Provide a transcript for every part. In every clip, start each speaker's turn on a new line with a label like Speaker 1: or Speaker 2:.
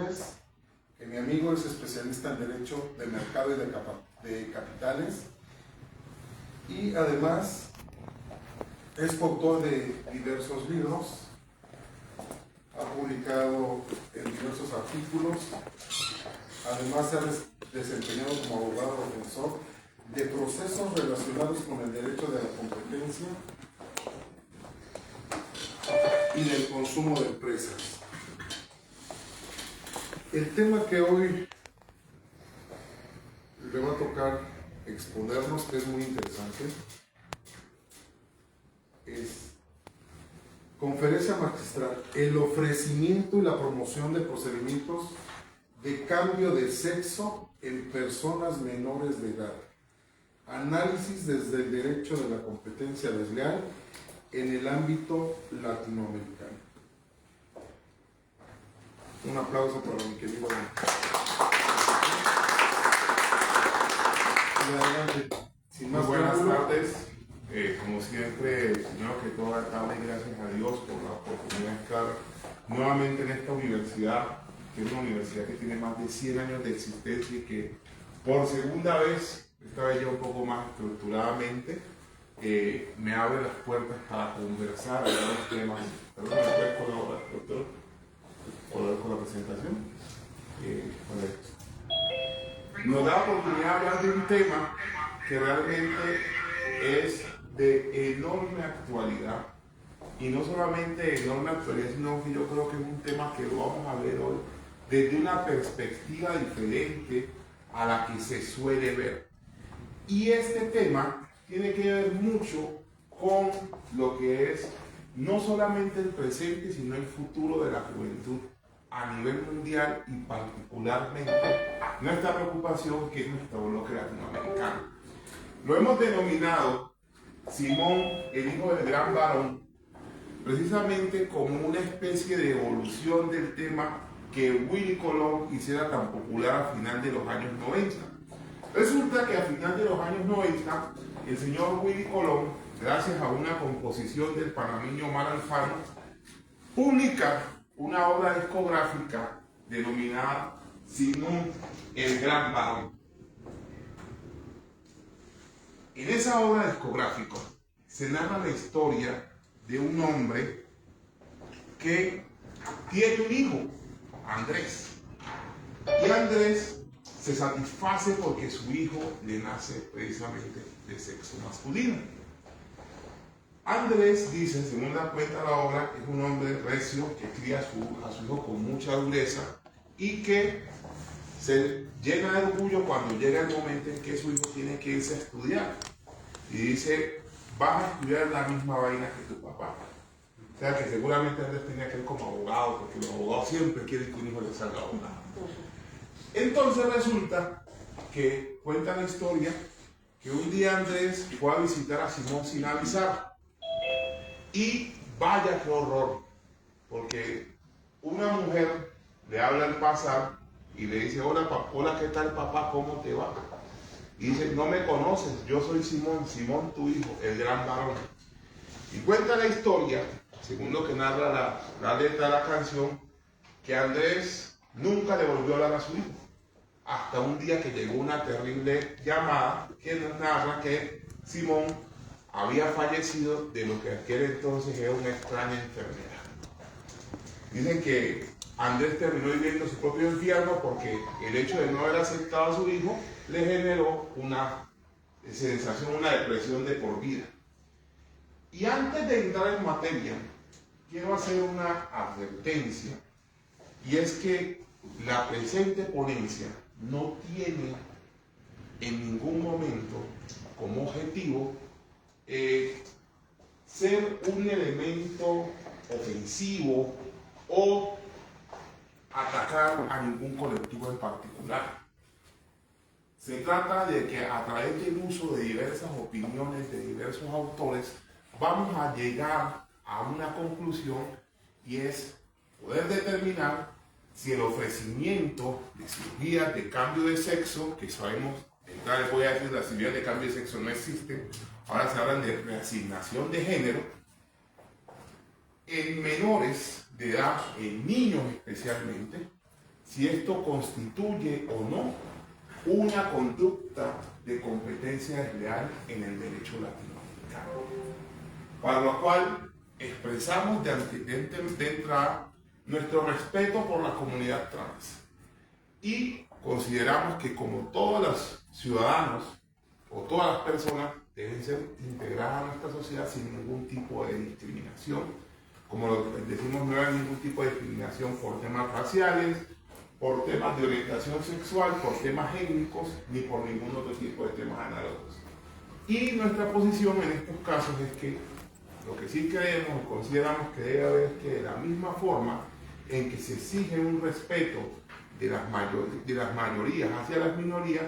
Speaker 1: Torres, que mi amigo es especialista en Derecho de Mercado y de Capitales, y además es autor de diversos libros, ha publicado en diversos artículos, además se ha desempeñado como abogado defensor de procesos relacionados con el derecho de la competencia y del consumo de empresas. El tema que hoy le va a tocar exponernos, que es muy interesante, es conferencia magistral, el ofrecimiento y la promoción de procedimientos de cambio de sexo en personas menores de edad. Análisis desde el derecho de la competencia desleal en el ámbito latinoamericano. Un aplauso para mi querido. Adelante. Sin más,
Speaker 2: muy buenas tardes. Como siempre, primero que todo, darle gracias a Dios por la oportunidad de estar nuevamente en esta universidad, que es una universidad que tiene más de 100 años de existencia y que por segunda vez, esta vez ya un poco más estructuradamente, me abre las puertas para conversar de los temas. Perdón, ¿me puedes colaborar, doctor? ¿Colaborar con la presentación? Correcto. Nos da la oportunidad de hablar de un tema que realmente es de enorme actualidad, y no solamente de enorme actualidad, sino que yo creo que es un tema que lo vamos a ver hoy desde una perspectiva diferente a la que se suele ver. Y este tema tiene que ver mucho con lo que es no solamente el presente, sino el futuro de la juventud a nivel mundial y particularmente nuestra preocupación, que es nuestro bloque latinoamericano. Lo hemos denominado Simón, el hijo del gran varón, precisamente como una especie de evolución del tema que Willy Colón hiciera tan popular a final de los años 90. Resulta que a final de los años 90, el señor Willy Colón, gracias a una composición del panameño Omar Alfano, publica una obra discográfica denominada Simón, el gran varón. En esa obra discográfica se narra la historia de un hombre que tiene un hijo, Andrés. Y Andrés se satisface porque su hijo le nace precisamente de sexo masculino. Andrés, dice, según da cuenta la obra, es un hombre recio que cría a su hijo con mucha dureza y que se llena de orgullo cuando llega el momento en que su hijo tiene que irse a estudiar. Y dice, vas a estudiar la misma vaina que tu papá. O sea que seguramente Andrés tenía que ir como abogado, porque los abogados siempre quieren que un hijo les salga abogado. Entonces resulta que cuenta la historia que un día Andrés fue a visitar a Simón sin avisar. Y vaya qué horror, porque una mujer le habla al pasar y le dice, hola, ¿qué tal papá? ¿Cómo te va? Y dice, no me conoces, yo soy Simón, Simón tu hijo, el gran varón. Y cuenta la historia, según lo que narra la letra de la canción, que Andrés nunca le volvió a hablar a su hijo, hasta un día que llegó una terrible llamada que nos narra que Simón había fallecido de lo que aquel entonces era una extraña enfermedad. Dicen que Andrés terminó viviendo su propio infierno porque el hecho de no haber aceptado a su hijo le generó una sensación, una depresión de por vida. Y antes de entrar en materia, quiero hacer una advertencia, y es que la presente ponencia no tiene en ningún momento como objetivo ser un elemento ofensivo o atacar a ningún colectivo en particular. Se trata de que a través del uso de diversas opiniones de diversos autores vamos a llegar a una conclusión, y es poder determinar si el ofrecimiento de cirugías de cambio de sexo, que sabemos, les voy a decir, las cirugías de cambio de sexo no existen, ahora se hablan de reasignación de género, en menores de edad, en niños especialmente, si esto constituye o no una conducta de competencia desleal en el derecho latinoamericano. Para lo cual expresamos de entrada nuestro respeto por la comunidad trans y consideramos que como todos los ciudadanos o todas las personas deben ser integradas a nuestra sociedad sin ningún tipo de discriminación. Como lo decimos, no hay ningún tipo de discriminación por temas raciales, por temas de orientación sexual, por temas étnicos, ni por ningún otro tipo de temas análogos. Y nuestra posición en estos casos es que lo que sí creemos o consideramos que debe haber es que de la misma forma en que se exige un respeto de las mayorías hacia las minorías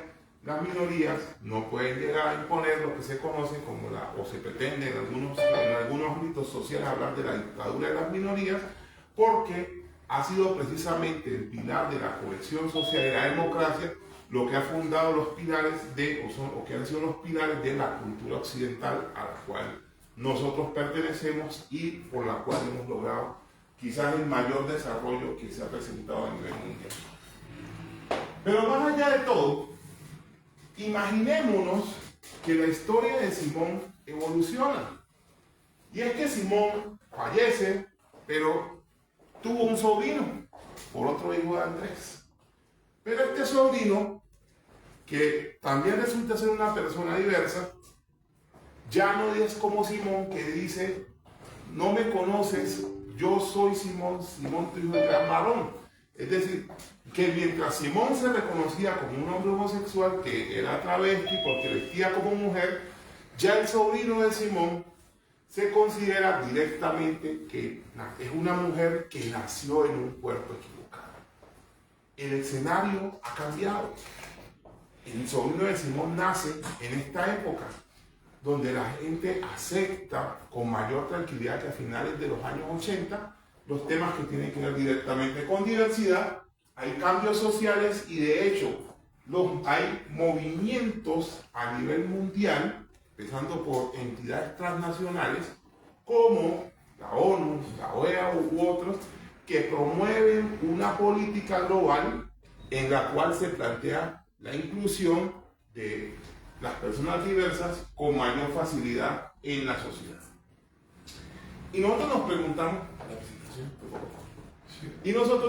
Speaker 2: no pueden llegar a imponer lo que se conoce como o se pretende en algunos ámbitos sociales hablar de la dictadura de las minorías, porque ha sido precisamente el pilar de la cohesión social y la democracia lo que ha fundado los pilares o que han sido los pilares de la cultura occidental a la cual nosotros pertenecemos y por la cual hemos logrado quizás el mayor desarrollo que se ha presentado a nivel mundial. Pero más allá de todo, imaginémonos que la historia de Simón evoluciona. Y es que Simón fallece, pero tuvo un sobrino por otro hijo de Andrés. Pero este sobrino, que también resulta ser una persona diversa, ya no es como Simón que dice, no me conoces, yo soy Simón, tu hijo de gran varón. Es decir, que mientras Simón se reconocía como un hombre homosexual que era travesti porque vestía como mujer, ya el sobrino de Simón se considera directamente que es una mujer que nació en un cuerpo equivocado. El escenario ha cambiado. El sobrino de Simón nace en esta época donde la gente acepta con mayor tranquilidad que a finales de los años 80 los temas que tienen que ver directamente con diversidad, hay cambios sociales y de hecho hay movimientos a nivel mundial, empezando por entidades transnacionales como la ONU, la OEA u otros, que promueven una política global en la cual se plantea la inclusión de las personas diversas con mayor facilidad en la sociedad. Y nosotros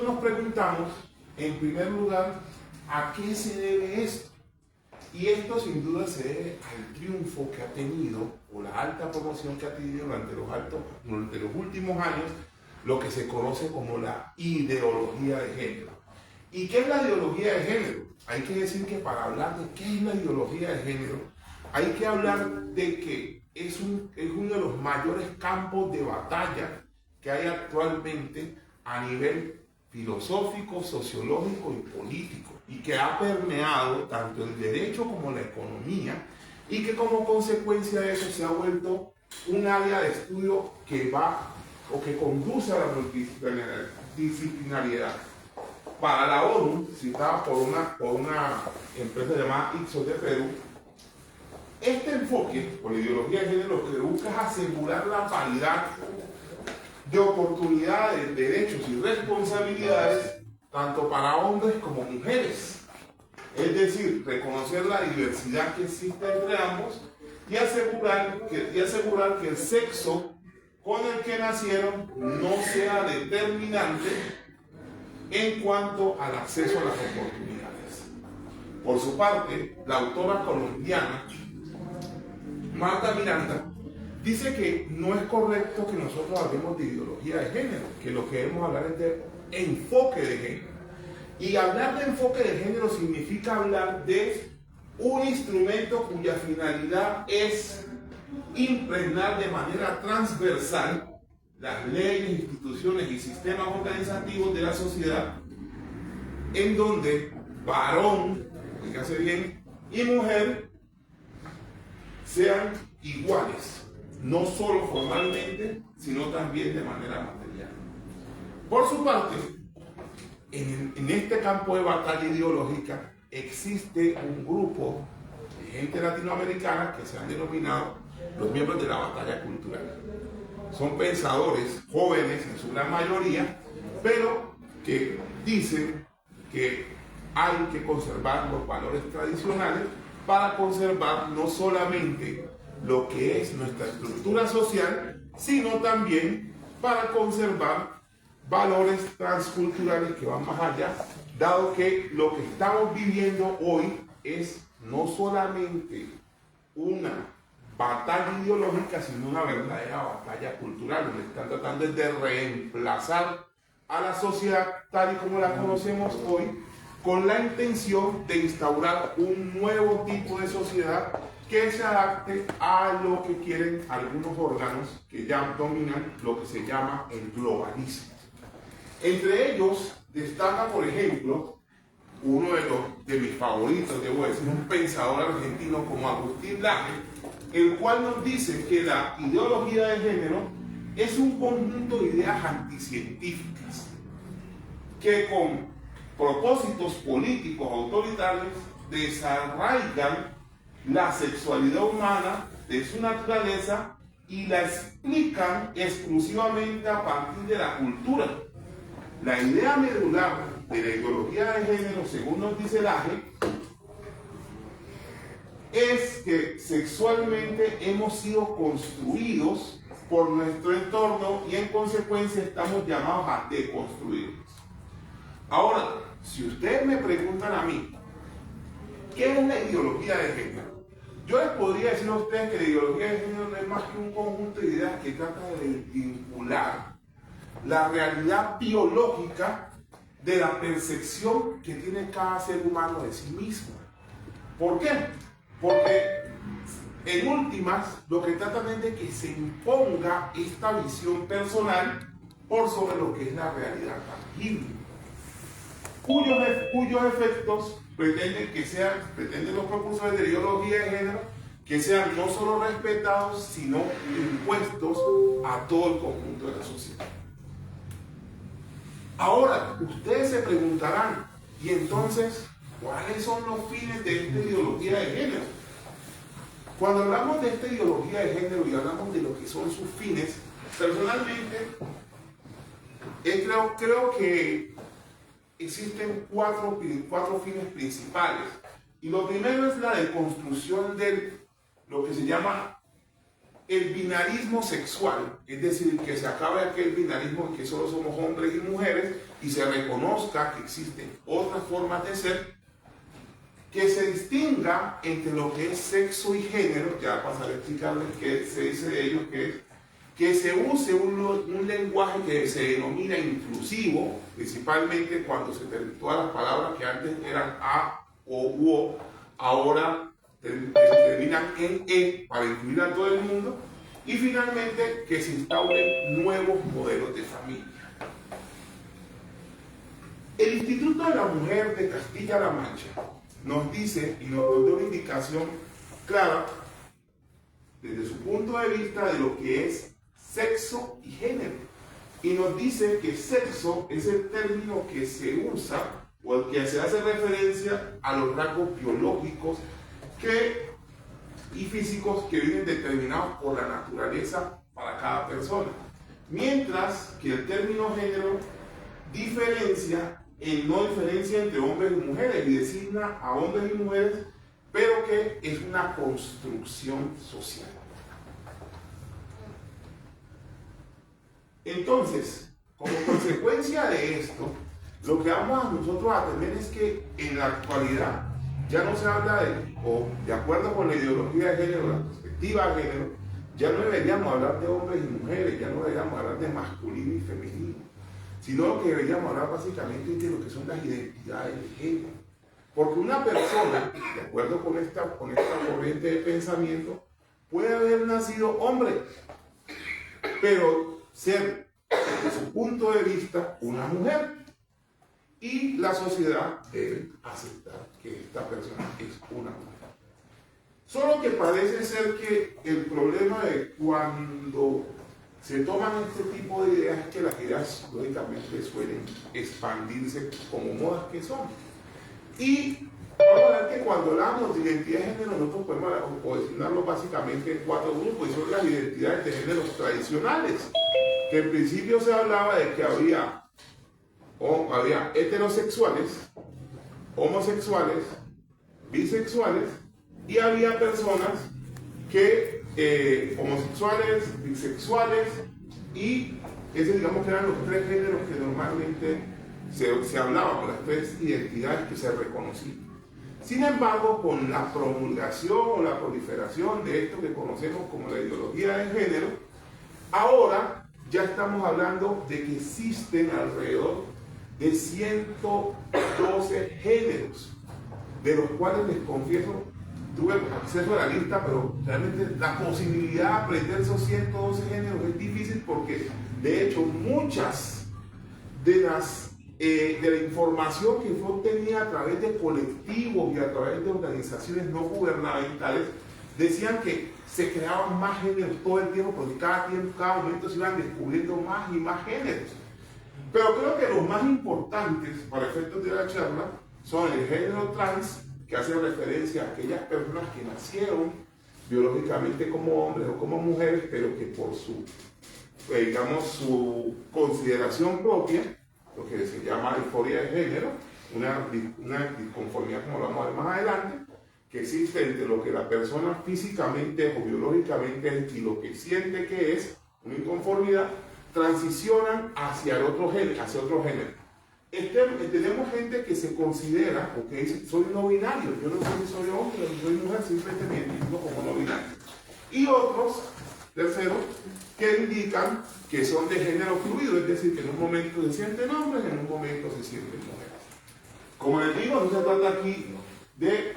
Speaker 2: nos preguntamos, en primer lugar, ¿a qué se debe esto? Y esto sin duda se debe al triunfo que ha tenido, o la alta promoción que ha tenido durante los últimos años, lo que se conoce como la ideología de género. ¿Y qué es la ideología de género? Hay que decir que para hablar de qué es la ideología de género, hay que hablar de que es uno de los mayores campos de batalla que hay actualmente a nivel filosófico, sociológico y político, y que ha permeado tanto el derecho como la economía, y que como consecuencia de eso se ha vuelto un área de estudio que va o que conduce a la multidisciplinariedad. Para la ONU, citada por una empresa llamada Ipsos de Perú, este enfoque, por la ideología de género, lo que busca es asegurar la paridad de oportunidades, derechos y responsabilidades, tanto para hombres como mujeres. Es decir, reconocer la diversidad que existe entre ambos y asegurar que el sexo con el que nacieron no sea determinante en cuanto al acceso a las oportunidades. Por su parte, la autora colombiana Marta Miranda dice que no es correcto que nosotros hablemos de ideología de género, que lo que debemos hablar es de enfoque de género. Y hablar de enfoque de género significa hablar de un instrumento cuya finalidad es impregnar de manera transversal las leyes, instituciones y sistemas organizativos de la sociedad, en donde varón, fíjate bien, y mujer sean iguales, no solo formalmente, sino también de manera material. Por su parte, en este campo de batalla ideológica existe un grupo de gente latinoamericana que se han denominado los miembros de la batalla cultural. Son pensadores jóvenes en su gran mayoría, pero que dicen que hay que conservar los valores tradicionales para conservar no solamente lo que es nuestra estructura social, sino también para conservar valores transculturales que van más allá, dado que lo que estamos viviendo hoy es no solamente una batalla ideológica, sino una verdadera batalla cultural, donde están tratando de reemplazar a la sociedad tal y como la conocemos hoy, con la intención de instaurar un nuevo tipo de sociedad que se adapte a lo que quieren algunos órganos que ya dominan lo que se llama el globalismo. Entre ellos destaca, por ejemplo, uno de mis favoritos, debo decir, un pensador argentino como Agustín Laje, el cual nos dice que la ideología de género es un conjunto de ideas anticientíficas que con propósitos políticos autoritarios desarraigan la sexualidad humana de su naturaleza y la explican exclusivamente a partir de la cultura. La idea medular de la ideología de género, según nos dice Laje, es que sexualmente hemos sido construidos por nuestro entorno y en consecuencia estamos llamados a deconstruirnos. Ahora, si ustedes me preguntan a mí, ¿qué es la ideología de género? Yo les podría decir a ustedes que la ideología de género no es más que un conjunto de ideas que trata de vincular la realidad biológica de la percepción que tiene cada ser humano de sí mismo. ¿Por qué? Porque en últimas lo que tratan es de que se imponga esta visión personal por sobre lo que es la realidad tangible, cuyos efectos pretenden los propulsores de ideología de género que sean no solo respetados, sino impuestos a todo el conjunto de la sociedad. Ahora, ustedes se preguntarán, ¿y entonces cuáles son los fines de esta ideología de género? Cuando hablamos de esta ideología de género y hablamos de lo que son sus fines, personalmente creo que existen cuatro fines principales. Y lo primero es la deconstrucción de lo que se llama el binarismo sexual, es decir, que se acabe aquel binarismo en que solo somos hombres y mujeres y se reconozca que existen otras formas de ser, que se distinga entre lo que es sexo y género. Ya pasaré a explicarles qué se dice de ellos, que se use un lenguaje que se denomina inclusivo, principalmente cuando se todas las palabras que antes eran a o u, ahora terminan en e para incluir a todo el mundo. Y finalmente que se instauren nuevos modelos de familia. El Instituto de la Mujer de Castilla-La Mancha nos dice y nos da una indicación clara desde su punto de vista de lo que es sexo y género, y nos dice que sexo es el término que se usa o al que se hace referencia a los rasgos biológicos y físicos que vienen determinados por la naturaleza para cada persona, mientras que el término género no diferencia entre hombres y mujeres y designa a hombres y mujeres, pero que es una construcción social. Entonces, como consecuencia de esto, lo que vamos a nosotros a tener es que en la actualidad ya no se habla de acuerdo con la ideología de género, la perspectiva de género, ya no deberíamos hablar de hombres y mujeres, ya no deberíamos hablar de masculino y femenino, sino lo que deberíamos hablar básicamente es de lo que son las identidades de género. Porque una persona, de acuerdo con esta corriente de pensamiento, puede haber nacido hombre, pero ser, desde su punto de vista, una mujer. Y la sociedad debe aceptar que esta persona es una mujer. Solo que parece ser que el problema de cuando se toman este tipo de ideas es que las ideas lógicamente suelen expandirse como modas que son. Y vamos a ver que cuando hablamos de identidad de género, nosotros podemos posicionarlo básicamente en 4 grupos, y son las identidades de género tradicionales, que en principio se hablaba de que había heterosexuales, homosexuales, bisexuales, y había personas que homosexuales, bisexuales, y esos digamos que eran los tres géneros que normalmente se hablaban, las tres identidades que se reconocían. Sin embargo, con la promulgación o la proliferación de esto que conocemos como la ideología de género, ahora ya estamos hablando de que existen alrededor de 112 géneros, de los cuales les confieso, tuve acceso a la lista, pero realmente la posibilidad de aprender esos 112 géneros es difícil porque, de hecho, muchas de la información que fue obtenida a través de colectivos y a través de organizaciones no gubernamentales decían que se creaban más géneros todo el tiempo porque cada momento se iban descubriendo más y más géneros. Pero creo que los más importantes para efectos de la charla son el género trans, que hace referencia a aquellas personas que nacieron biológicamente como hombres o como mujeres, pero que por su, digamos, su consideración propia, lo que se llama disforia de género, una disconformidad, como lo vamos a ver más adelante, que existe entre lo que la persona físicamente o biológicamente es y lo que siente que es, una inconformidad, transicionan hacia el otro género, tenemos gente que se considera, o que dice, soy no binario, yo no sé si soy hombre o soy mujer, simplemente me identifico como no binario. Y otros, terceros, que indican que son de género fluido, es decir, que en un momento se sienten hombres, en un momento se sienten mujeres. Como les digo, no se trata aquí de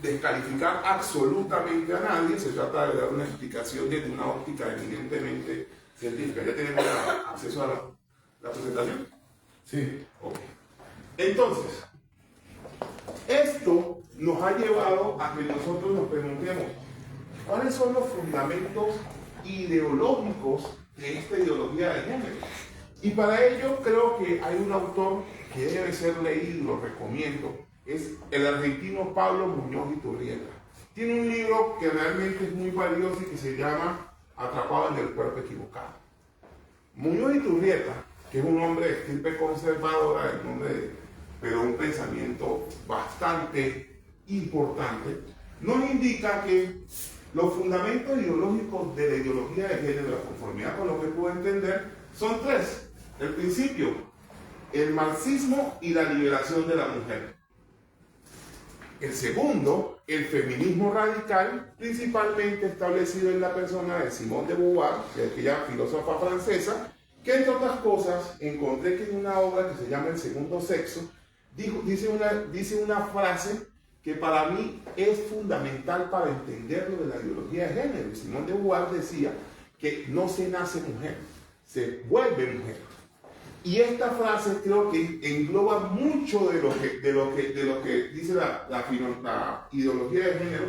Speaker 2: descalificar absolutamente a nadie, se trata de dar una explicación desde una óptica eminentemente científica. ¿Ya tenemos acceso a la presentación?
Speaker 1: Sí.
Speaker 2: Ok. Entonces, esto nos ha llevado a que nosotros nos preguntemos, ¿cuáles son los fundamentos ideológicos de esta ideología de género? Y para ello creo que hay un autor que debe ser leído, lo recomiendo, es el argentino Pablo Muñoz Iturrieta. Tiene un libro que realmente es muy valioso y que se llama Atrapado en el cuerpo equivocado. Muñoz Iturrieta, que es un hombre de estirpe conservadora, pero un pensamiento bastante importante, nos indica que los fundamentos ideológicos de la ideología de género, la conformidad con lo que puedo entender, son tres. El principio, el marxismo y la liberación de la mujer. El segundo, el feminismo radical, principalmente establecido en la persona de Simone de Beauvoir, que es aquella filósofa francesa, que entre otras cosas encontré que en una obra que se llama El segundo sexo, dice una frase que para mí es fundamental para entender lo de la ideología de género. Simone de Beauvoir decía que no se nace mujer, se vuelve mujer. Y esta frase creo que engloba mucho de lo que dice la ideología de género.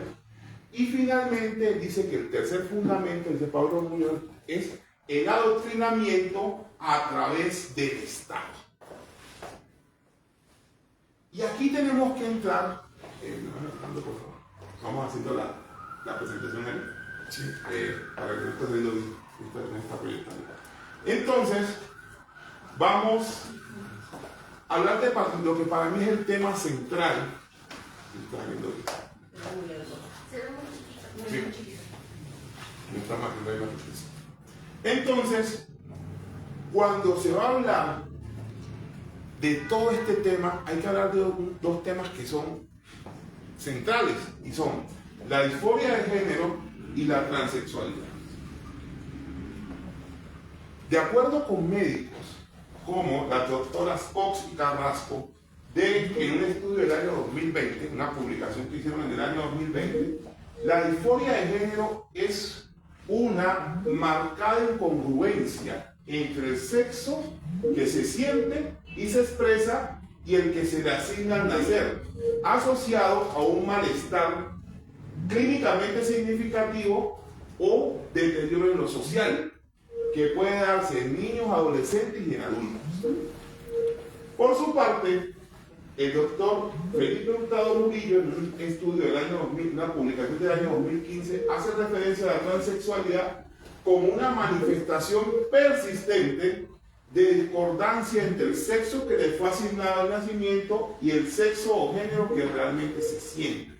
Speaker 2: Y finalmente dice que el tercer fundamento, dice Pablo Muñoz, es el adoctrinamiento a través del Estado. Y aquí tenemos que entrar, por favor, vamos haciendo la presentación ahí, sí, para que esto está proyectando. Entonces, vamos a hablar de lo que para mí es el tema central. ¿Está viendo aquí? Sí. No está más, no hay más. Entonces, cuando se va a hablar de todo este tema, hay que hablar de dos temas que son centrales, y son la disforia de género y la transexualidad. De acuerdo con médicos como las doctoras Cox y Carrasco, en un estudio del año 2020, una publicación que hicieron en el año 2020, la disforia de género es una marcada incongruencia entre el sexo que se siente y se expresa y el que se le asigna al nacer, asociado a un malestar clínicamente significativo o deterioro en lo social, que puede darse en niños, adolescentes y en adultos. Por su parte, el doctor Felipe Hurtado Murillo, en un estudio del año 2000, una publicación del año 2015, hace referencia a la transexualidad como una manifestación persistente de discordancia entre el sexo que le fue asignado al nacimiento y el sexo o género que realmente se siente.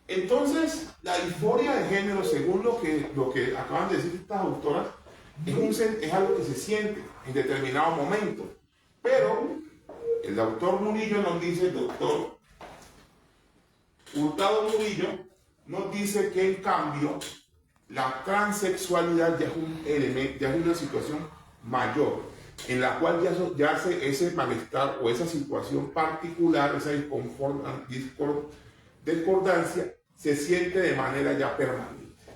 Speaker 2: Entonces, la disforia de género, según lo que acaban de decir estas autoras, es algo que se siente en determinado momento. Pero el doctor Murillo nos dice, el doctor Hurtado Murillo, nos dice que en cambio la transexualidad ya es un elemento, ya es una situación mayor, en la cual ya ese malestar o esa situación particular, esa discordancia, se siente de manera ya permanente.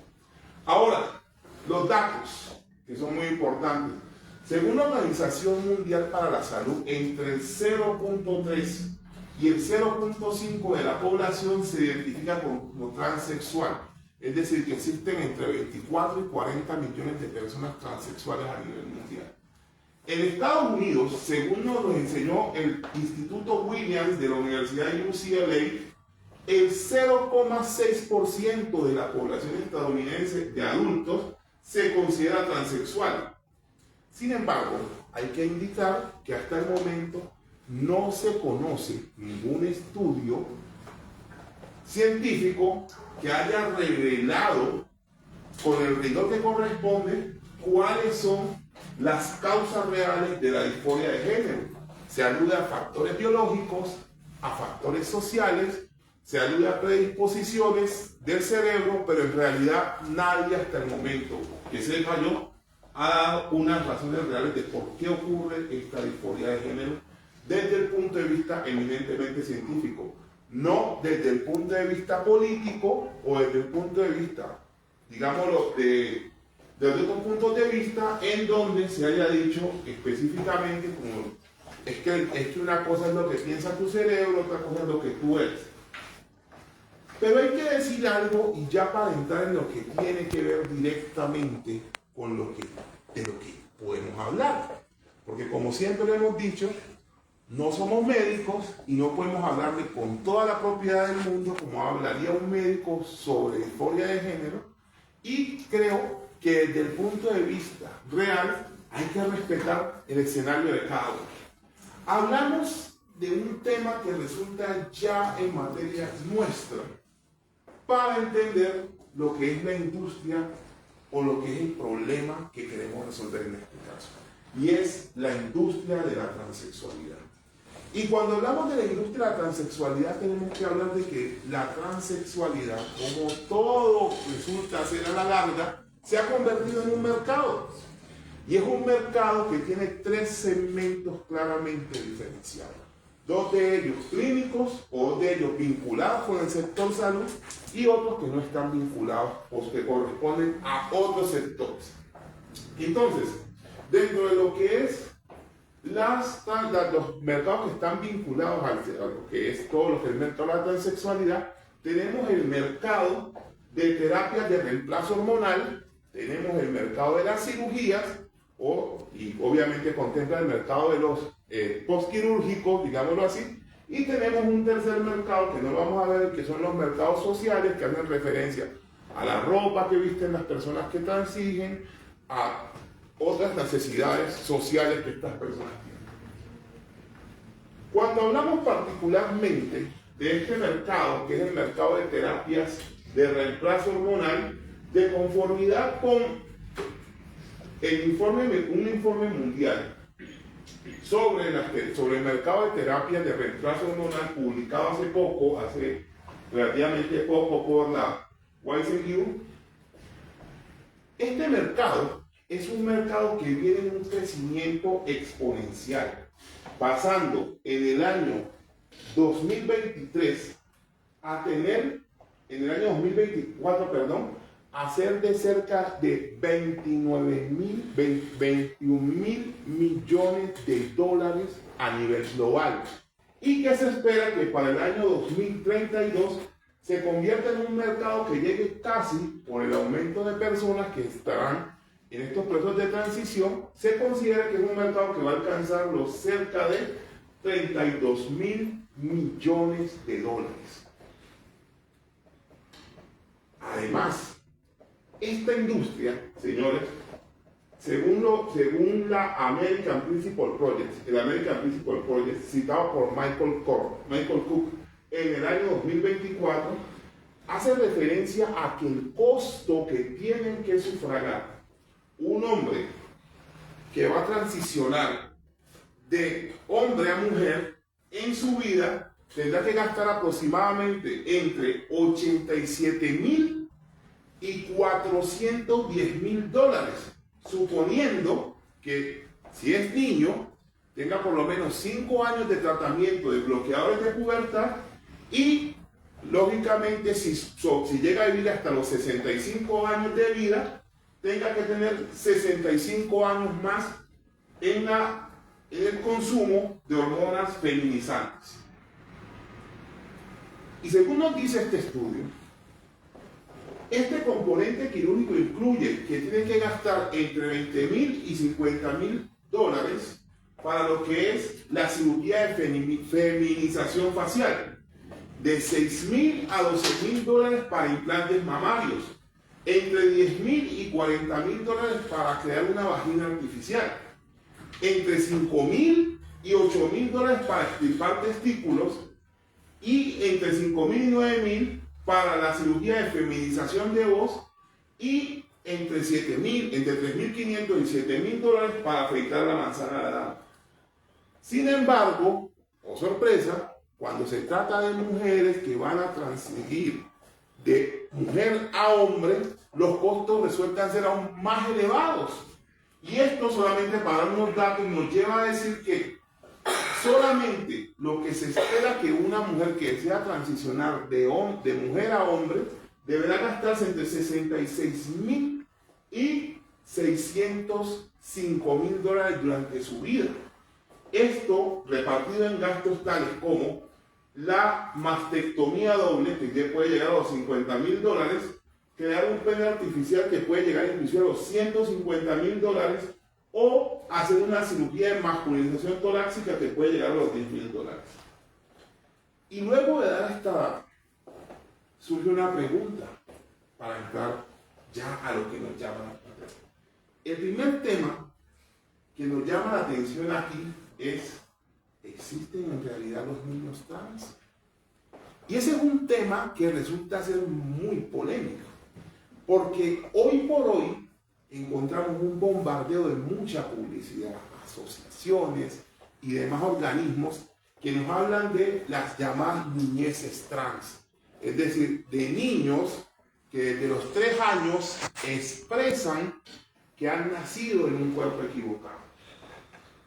Speaker 2: Ahora, los datos, que son muy importantes. Según la Organización Mundial para la Salud, entre el 0.3 y el 0.5 de la población se identifica como transexual. Es decir, que existen entre 24 y 40 millones de personas transexuales a nivel mundial. En Estados Unidos, según nos lo enseñó el Instituto Williams de la Universidad de UCLA, el 0,6% de la población estadounidense de adultos se considera transexual. Sin embargo, hay que indicar que hasta el momento no se conoce ningún estudio científico que haya revelado con el rigor que corresponde cuáles son las causas reales de la disforia de género. Se alude a factores biológicos, a factores sociales, se alude a predisposiciones del cerebro, pero en realidad nadie hasta el momento que sepa yo ha dado unas razones reales de por qué ocurre esta disforia de género desde el punto de vista eminentemente científico, no desde el punto de vista político o desde el punto de vista, digámoslo, desde otros puntos de vista en donde se haya dicho específicamente como es que una cosa es lo que piensa tu cerebro, otra cosa es lo que tú eres. Pero hay que decir algo, y ya para entrar en lo que tiene que ver directamente con de lo que podemos hablar. Porque como siempre le hemos dicho, no somos médicos y no podemos hablarle con toda la propiedad del mundo como hablaría un médico sobre disforia de género. Y creo que desde el punto de vista real hay que respetar el escenario de cada uno. Hablamos de un tema que resulta ya en materia nuestra, para entender lo que es la industria o lo que es el problema que queremos resolver en este caso. Y es la industria de la transexualidad. Y cuando hablamos de la industria de la transexualidad, tenemos que hablar de que la transexualidad, como todo resulta ser a la larga, se ha convertido en un mercado. Y es un mercado que tiene tres segmentos claramente diferenciados. Dos de ellos clínicos, o dos de ellos vinculados con el sector salud, y otros que no están vinculados o que corresponden a otros sectores. Entonces, dentro de lo que es los mercados que están vinculados a lo que es todo lo que es el mercado de la transexualidad, tenemos el mercado de terapias de reemplazo hormonal, tenemos el mercado de las cirugías, y obviamente contempla el mercado de los postquirúrgicos, digámoslo así, y tenemos un tercer mercado que no vamos a ver, que son los mercados sociales, que hacen referencia a la ropa que visten las personas que transigen, a otras necesidades sociales que estas personas tienen. Cuando hablamos particularmente de este mercado, que es el mercado de terapias de reemplazo hormonal, de conformidad con un informe mundial sobre el mercado de terapias de reemplazo hormonal publicado hace relativamente poco por la YCU, este mercado es un mercado que viene en un crecimiento exponencial, pasando en el año 2023 a tener, en el año 2024, perdón, a ser de cerca de 21 mil millones de dólares a nivel global. Y que se espera que para el año 2032 se convierta en un mercado que llegue casi, por el aumento de personas que estarán en estos procesos de transición, se considera que es un mercado que va a alcanzar los cerca de 32 mil millones de dólares. Además, esta industria, señores, según la American Principal Project, el American Principal Project citado por Michael Cook en el año 2024, hace referencia a que el costo que tienen que sufragar un hombre que va a transicionar de hombre a mujer en su vida tendrá que gastar aproximadamente entre $87,000 y $410,000, suponiendo que si es niño tenga por lo menos 5 años de tratamiento de bloqueadores de pubertad y lógicamente si llega a vivir hasta los 65 años de vida tenga que tener 65 años más en el consumo de hormonas feminizantes. Y según nos dice este estudio, este componente quirúrgico incluye que tienen que gastar entre $20,000 y $50,000 para lo que es la cirugía de feminización facial, de $6,000 a $12,000 para implantes mamarios, entre $10,000 y $40,000 para crear una vagina artificial, entre $5,000 y $8,000 para extirpar testículos y entre $5,000 y $9,000 para la cirugía de feminización de voz y entre $3,500 y $7,000 para afeitar la manzana de Adán. Sin embargo, oh sorpresa, cuando se trata de mujeres que van a transigir de mujer a hombre, los costos resultan ser aún más elevados. Y esto solamente para unos datos nos lleva a decir que solamente lo que se espera que una mujer que desea transicionar de mujer a hombre deberá gastarse entre $66,000 y $605,000 durante su vida. Esto repartido en gastos tales como la mastectomía doble, que ya puede llegar a los $50,000, crear un pene artificial que puede llegar inclusive a los $150,000, o hacer una cirugía de masculinización torácica que puede llegar a los $10,000. Y luego de dar esta data, surge una pregunta para entrar ya a lo que nos llama la atención. El primer tema que nos llama la atención aquí es: ¿existen en realidad los niños trans? Y ese es un tema que resulta ser muy polémico, porque hoy por hoy encontramos un bombardeo de mucha publicidad, asociaciones y demás organismos que nos hablan de las llamadas niñeces trans, es decir, de niños que desde los 3 años expresan que han nacido en un cuerpo equivocado.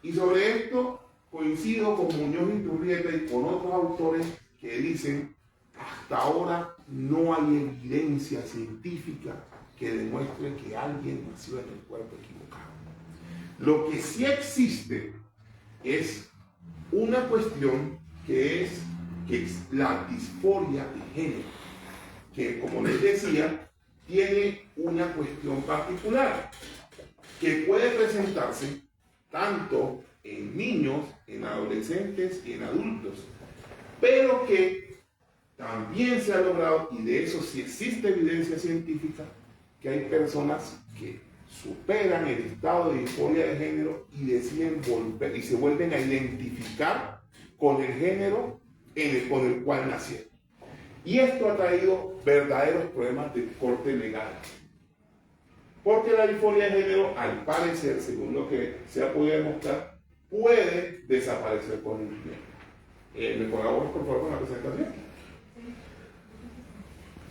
Speaker 2: Y sobre esto coincido con Muñoz y Turrieta y con otros autores que dicen: hasta ahora no hay evidencia científica que demuestre que alguien nació en el cuerpo equivocado. Lo que sí existe es una cuestión que es la disforia de género, que, como les decía, tiene una cuestión particular que puede presentarse tanto en niños, en adolescentes y en adultos, pero que también se ha logrado, y de eso sí existe evidencia científica, que hay personas que superan el estado de disforia de género y deciden volver y se vuelven a identificar con el género con el cual nacieron. Y esto ha traído verdaderos problemas de corte legal. Porque la disforia de género, al parecer, según lo que se ha podido demostrar, puede desaparecer con el tiempo. ¿Me colaboras por favor con la presentación?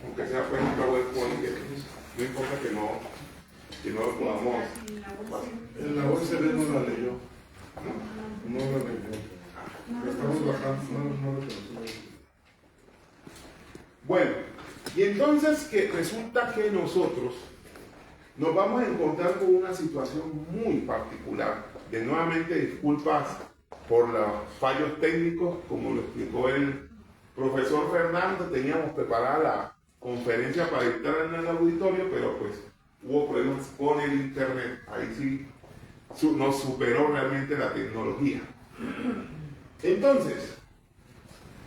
Speaker 2: Aunque sea pues un PowerPoint, no importa que no lo podamos.
Speaker 1: En la OCB no la leyó. No la leyó. Estamos bajando, no lo conocemos.
Speaker 2: Bueno, y entonces que resulta que nosotros nos vamos a encontrar con una situación muy particular. De nuevamente disculpas por los fallos técnicos, como lo explicó el profesor Fernando, teníamos preparada la conferencia para dictar en el auditorio, pero pues hubo problemas con el internet. Ahí sí nos superó realmente la tecnología. Entonces,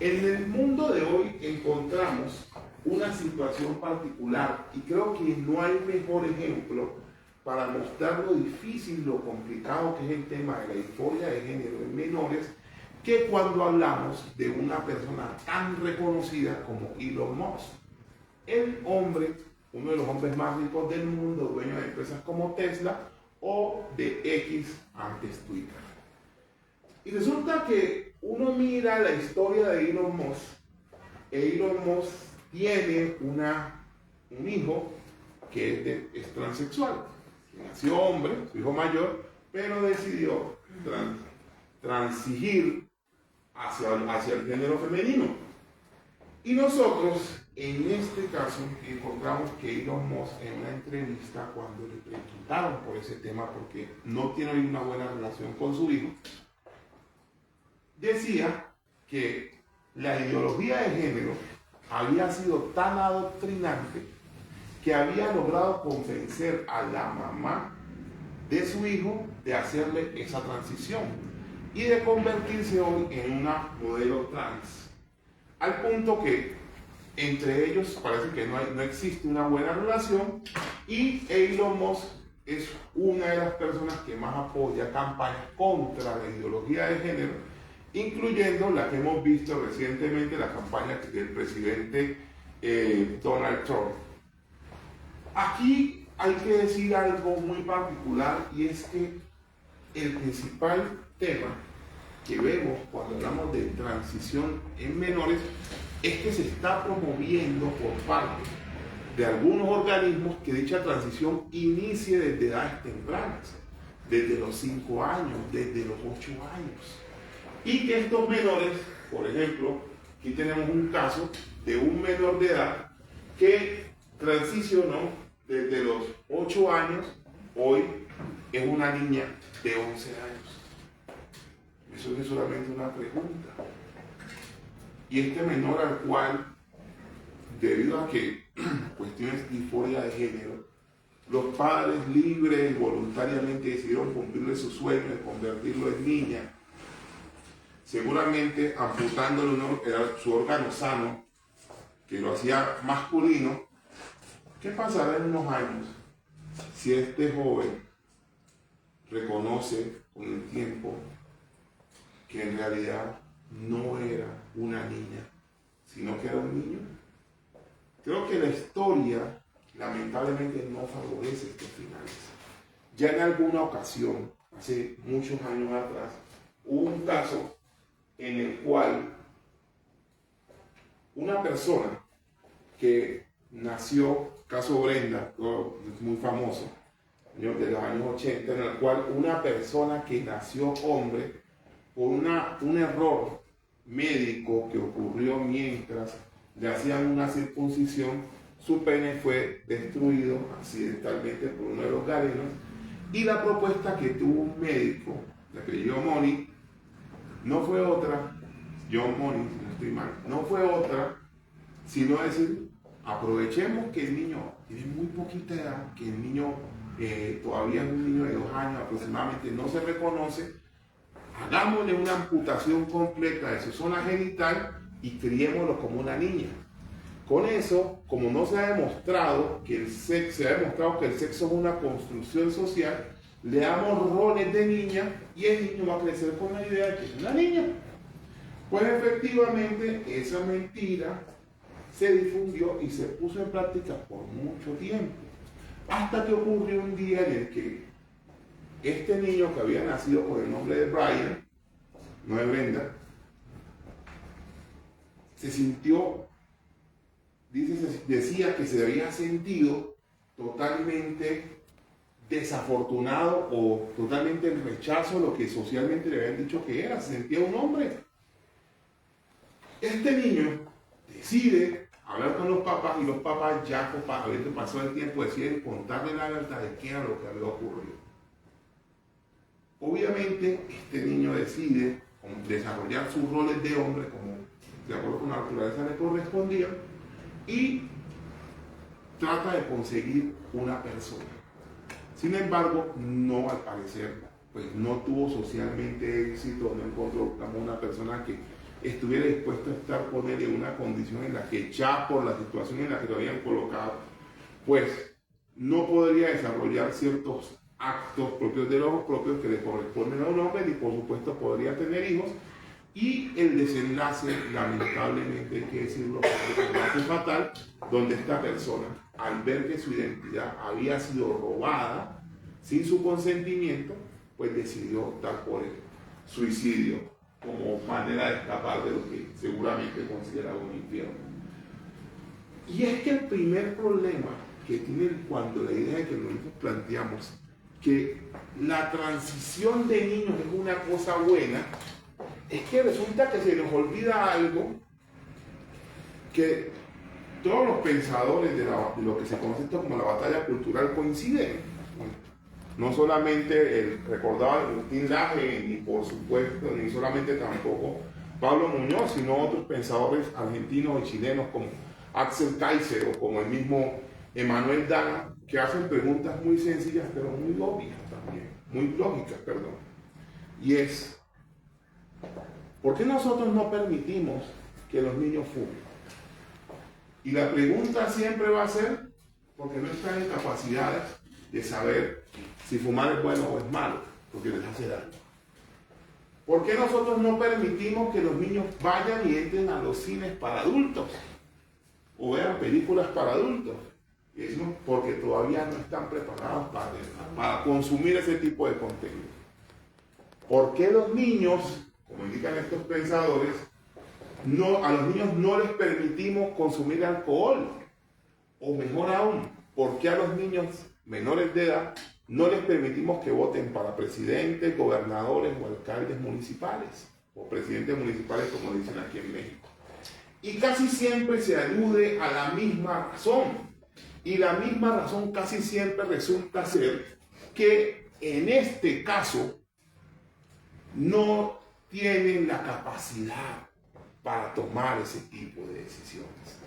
Speaker 2: en el mundo de hoy encontramos una situación particular y creo que no hay mejor ejemplo para mostrar lo difícil, lo complicado que es el tema de la historia de género en menores, que cuando hablamos de una persona tan reconocida como Elon Musk, el hombre, uno de los hombres más ricos del mundo, dueño de empresas como Tesla o de X, antes Twitter. Y resulta que uno mira la historia de Elon Musk, Elon Musk tiene un hijo que es transexual, que nació hombre, su hijo mayor, pero decidió transigir hacia el género femenino. Y nosotros, en este caso, encontramos que Elon Musk en una entrevista, cuando le preguntaron por ese tema, porque no tiene una buena relación con su hijo, decía que la ideología de género había sido tan adoctrinante que había logrado convencer a la mamá de su hijo de hacerle esa transición y de convertirse hoy en una modelo trans. Al punto que entre ellos parece que no existe una buena relación y Elon Musk es una de las personas que más apoya campañas contra la ideología de género, incluyendo la que hemos visto recientemente, la campaña del presidente Donald Trump. Aquí hay que decir algo muy particular, y es que el principal tema que vemos cuando hablamos de transición en menores es que se está promoviendo por parte de algunos organismos que dicha transición inicie desde edades tempranas, desde los 5 años, desde los 8 años. Y que estos menores, por ejemplo, aquí tenemos un caso de un menor de edad que transicionó desde los 8 años, hoy es una niña de 11 años. Eso es solamente una pregunta. Y este menor al cual, debido a que cuestiones de disforia de género, los padres libres y voluntariamente decidieron cumplirle su sueño de convertirlo en niña, seguramente amputándole su órgano sano, que lo hacía masculino. ¿Qué pasará en unos años si este joven reconoce con el tiempo que en realidad no era una niña, sino que era un niño? Creo que la historia lamentablemente no favorece estos finales. Ya en alguna ocasión, hace muchos años atrás, hubo un caso en el cual una persona que nació, caso Brenda, muy famoso, de los años 80, en el cual una persona que nació hombre, por un error médico que ocurrió mientras le hacían una circuncisión, su pene fue destruido accidentalmente por uno de los galenos, y la propuesta que tuvo un médico, de apellido Money, no fue otra, John Money, si no estoy mal, no fue otra, sino decir, aprovechemos que el niño tiene muy poquita edad, que el niño todavía es un niño de 2 años aproximadamente, no se reconoce, hagámosle una amputación completa de su zona genital y criémoslo como una niña. Con eso, como no se ha demostrado que el sexo es una construcción social, le damos roles de niña y el niño va a crecer con la idea de que es una niña. Pues efectivamente esa mentira se difundió y se puso en práctica por mucho tiempo, hasta que ocurrió un día en el que este niño, que había nacido con el nombre de Brian, no de Brenda, se sintió, decía que se había sentido totalmente desafortunado o totalmente en rechazo a lo que socialmente le habían dicho que era, se sentía un hombre. Este niño decide hablar con los papás, y los papás, ya habiendo pasado el tiempo, deciden contarle la verdad de qué era lo que había ocurrido. Obviamente este niño decide desarrollar sus roles de hombre como de acuerdo con la naturaleza le correspondía, y trata de conseguir una persona. Sin embargo, no, al parecer, pues no tuvo socialmente éxito, no encontró una persona que estuviera dispuesta a estar con él en una condición en la que ya por la situación en la que lo habían colocado, pues no podría desarrollar ciertos actos propios de los propios que le corresponden a un hombre, ni por supuesto podría tener hijos. Y el desenlace, lamentablemente hay que decirlo, es un desenlace fatal, donde esta persona, al ver que su identidad había sido robada sin su consentimiento, pues decidió optar por el suicidio como manera de escapar de lo que seguramente consideraba un infierno. Y es que el primer problema que tiene cuando la idea de que nosotros planteamos que la transición de niños es una cosa buena, es que resulta que se nos olvida algo que todos los pensadores de lo que se conoce como la batalla cultural coinciden. No solamente el recordado Agustín Laje, ni por supuesto, ni solamente tampoco Pablo Muñoz, sino otros pensadores argentinos y chilenos como Axel Kaiser o como el mismo Emanuel Dana, que hacen preguntas muy sencillas pero muy lógicas también, muy lógicas, perdón. Y es, ¿por qué nosotros no permitimos que los niños fumen? Y la pregunta siempre va a ser, porque no están en capacidades de saber si fumar es bueno o es malo, porque les hace daño. ¿Por qué nosotros no permitimos que los niños vayan y entren a los cines para adultos? O vean películas para adultos. Y decimos, porque todavía no están preparados para consumir ese tipo de contenido. ¿Por qué los niños, como indican estos pensadores, a los niños no les permitimos consumir alcohol? O mejor aún, ¿por qué a los niños menores de edad no les permitimos que voten para presidentes, gobernadores o alcaldes municipales? O presidentes municipales, como dicen aquí en México. Y casi siempre se alude a la misma razón. Y la misma razón casi siempre resulta ser que en este caso no tienen la capacidad para tomar ese tipo de decisiones.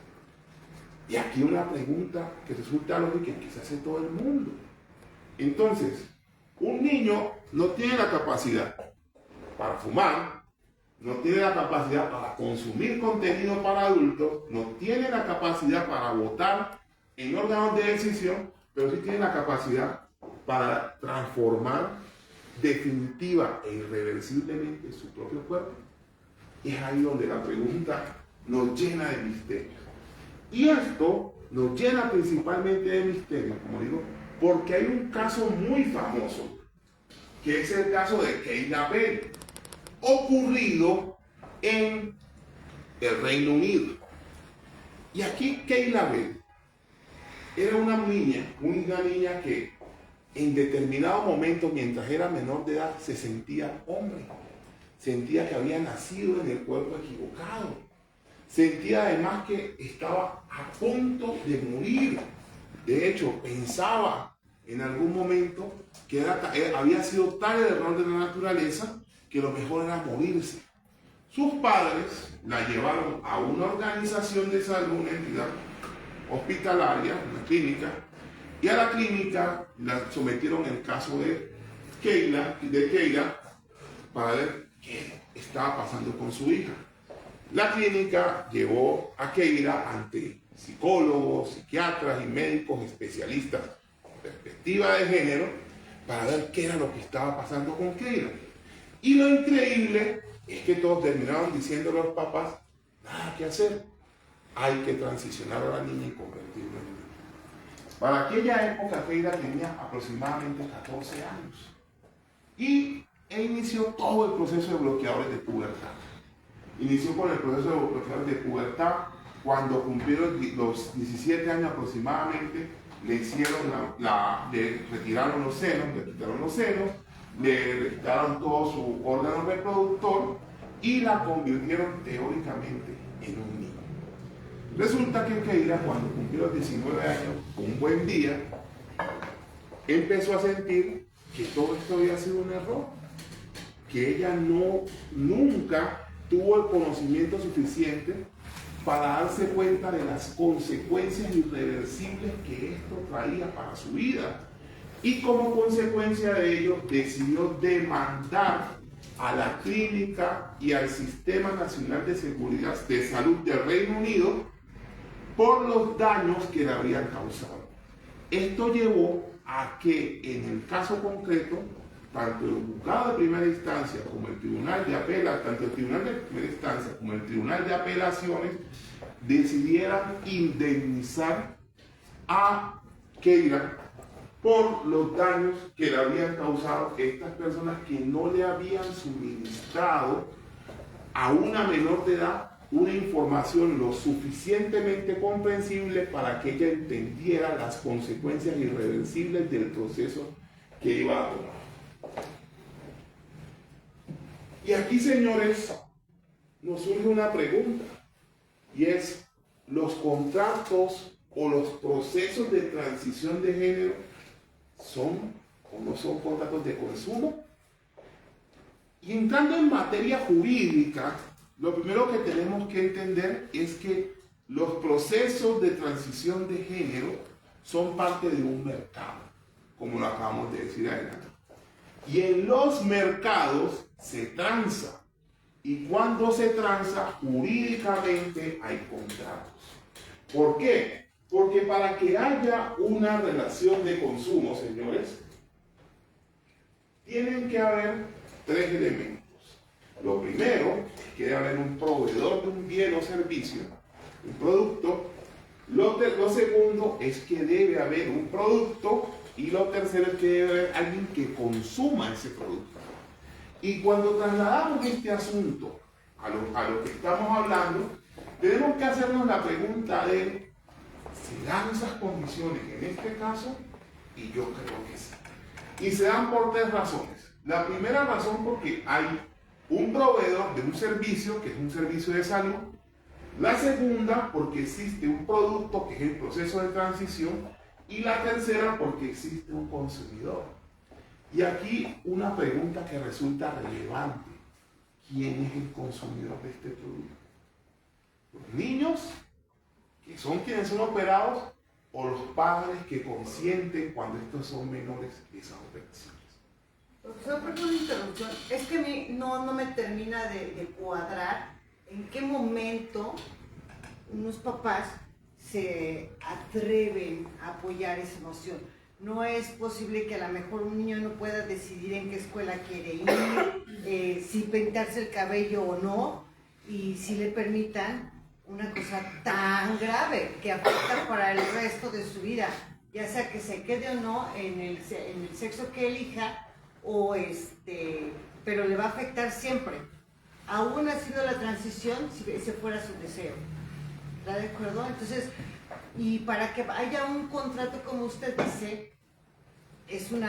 Speaker 2: Y aquí una pregunta que resulta lógica y que se hace todo el mundo. Entonces, un niño no tiene la capacidad para fumar, no tiene la capacidad para consumir contenido para adultos, no tiene la capacidad para votar en órganos de decisión, pero sí tiene la capacidad para transformar definitiva e irreversiblemente su propio cuerpo. Y es ahí donde la pregunta nos llena de misterio. Y esto nos llena principalmente de misterio, como digo, porque hay un caso muy famoso, que es el caso de Keila Bell, ocurrido en el Reino Unido. Y aquí Keila Bell era una niña que en determinado momento, mientras era menor de edad, se sentía hombre. Sentía que había nacido en el cuerpo equivocado. Sentía además que estaba a punto de morir. De hecho, pensaba en algún momento que había sido tal el error de la naturaleza que lo mejor era morirse. Sus padres la llevaron a una organización de salud, una entidad hospitalaria, una clínica, y a la clínica la sometieron el caso de Keila para ver qué estaba pasando con su hija. La clínica llevó a Keila ante psicólogos, psiquiatras y médicos especialistas con perspectiva de género para ver qué era lo que estaba pasando con Keila. Y lo increíble es que todos terminaron diciéndole a los papás, nada que hacer, hay que transicionar a la niña y convertirla en niña. Para aquella época Keila tenía aproximadamente 14 años y inició todo el proceso de bloqueadores de pubertad. Inició con el proceso de bloqueadores de pubertad cuando cumplieron los 17 años aproximadamente, le retiraron los senos, le quitaron todo su órgano reproductor y la convirtieron teóricamente en un niño. Resulta que Keila, cuando cumplió los 19 años, un buen día, empezó a sentir que todo esto había sido un error, que ella nunca tuvo el conocimiento suficiente para darse cuenta de las consecuencias irreversibles que esto traía para su vida. Y como consecuencia de ello, decidió demandar a la clínica y al Sistema Nacional de Seguridad de Salud del Reino Unido por los daños que le habían causado. Esto llevó a que en el caso concreto, tanto el juzgado de primera instancia como el tribunal de apelaciones, tanto el tribunal de primera instancia como el tribunal de apelaciones decidieran indemnizar a Keira por los daños que le habían causado estas personas que no le habían suministrado a una menor de edad una información lo suficientemente comprensible para que ella entendiera las consecuencias irreversibles del proceso que iba a tomar. Y aquí, señores, nos surge una pregunta, y es, ¿los contratos o los procesos de transición de género son o no son contratos de consumo? Y entrando en materia jurídica, lo primero que tenemos que entender es que los procesos de transición de género son parte de un mercado, como lo acabamos de decir adelante. Y en los mercados se transa. Y cuando se transa, jurídicamente hay contratos. ¿Por qué? Porque para que haya una relación de consumo, señores, tienen que haber tres elementos. Lo primero es que debe haber un proveedor de un bien o servicio, un producto. Lo segundo es que debe haber un producto. Y lo tercero es que debe haber alguien que consuma ese producto. Y cuando trasladamos este asunto a lo que estamos hablando, tenemos que hacernos la pregunta de, ¿se dan esas condiciones en este caso? Y yo creo que sí. Y se dan por tres razones. La primera razón porque hay un proveedor de un servicio, que es un servicio de salud. La segunda, porque existe un producto, que es el proceso de transición. Y la tercera, porque existe un consumidor. Y aquí una pregunta que resulta relevante. ¿Quién es el consumidor de este producto? ¿Los niños, que son quienes son operados, o los padres que consienten cuando estos son menores esas operaciones?
Speaker 3: Profesor, perdón la interrupción. Es que a mí no me termina de cuadrar en qué momento unos papás se atreven a apoyar esa emoción. No es posible que a lo mejor un niño no pueda decidir en qué escuela quiere ir, si pintarse el cabello o no, y si le permitan una cosa tan grave que afecta para el resto de su vida, ya sea que se quede o no en el sexo que elija, pero le va a afectar siempre, aún haciendo la transición, si ese fuera su deseo. ¿Está de acuerdo? Entonces, y para que haya un contrato, como usted dice, es un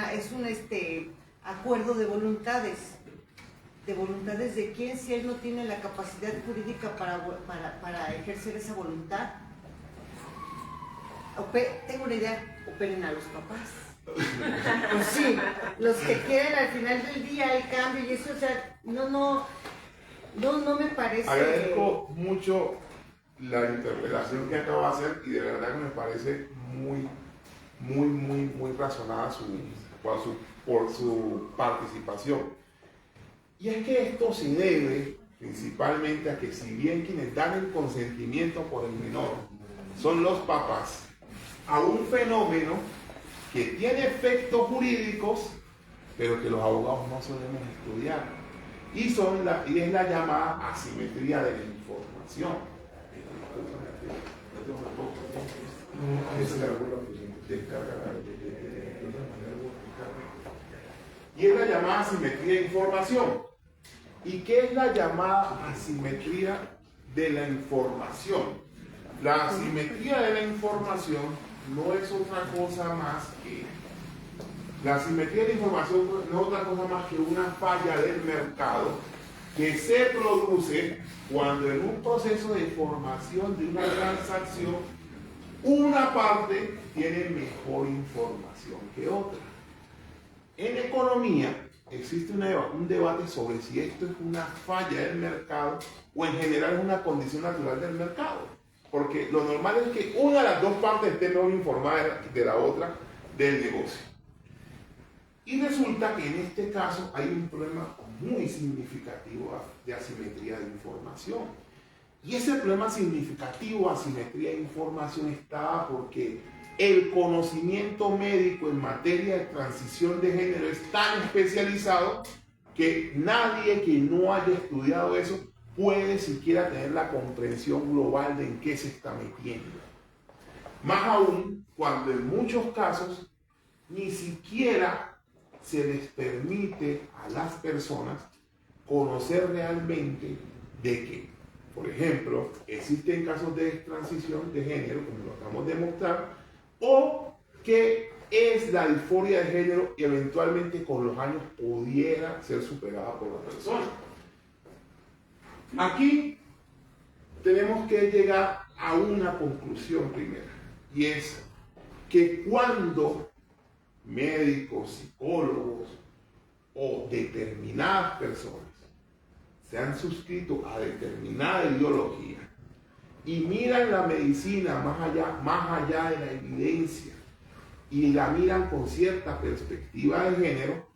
Speaker 3: acuerdo de voluntades. ¿De voluntades de quién? Si él no tiene la capacidad jurídica para ejercer esa voluntad. Tengo una idea, operen a los papás. Pues sí, los que quieren al final del día el cambio y eso, o sea, no me parece.
Speaker 2: Agradezco mucho la interpretación que acaba de hacer y de verdad que me parece muy razonada por su participación. Y es que esto se debe principalmente a que si bien quienes dan el consentimiento por el menor son los papás, a un fenómeno que tiene efectos jurídicos, pero que los abogados no solemos estudiar, y es la llamada asimetría de la información. Y es la llamada asimetría de información. ¿Y qué es la llamada asimetría de la información? La asimetría de la información no es otra cosa más que la asimetría de la información no es otra cosa más que una falla del mercado que se produce cuando en un proceso de formación de una transacción una parte tiene mejor información que otra. En economía existe un debate sobre si esto es una falla del mercado o en general es una condición natural del mercado. Porque lo normal es que una de las dos partes esté mejor informada de la otra del negocio. Y resulta que en este caso hay un problema muy significativo de asimetría de información. Y ese problema significativo de asimetría de información estaba porque el conocimiento médico en materia de transición de género es tan especializado que nadie que no haya estudiado eso puede siquiera tener la comprensión global de en qué se está metiendo. Más aún cuando en muchos casos ni siquiera se les permite a las personas conocer realmente de que, por ejemplo, existen casos de transición de género, como lo acabamos de mostrar, o que es la disforia de género y eventualmente con los años pudiera ser superada por la persona. Aquí tenemos que llegar a una conclusión primera, y es que cuando médicos, psicólogos o determinadas personas se han suscrito a determinada ideología y miran la medicina más allá de la evidencia y la miran con cierta perspectiva de género,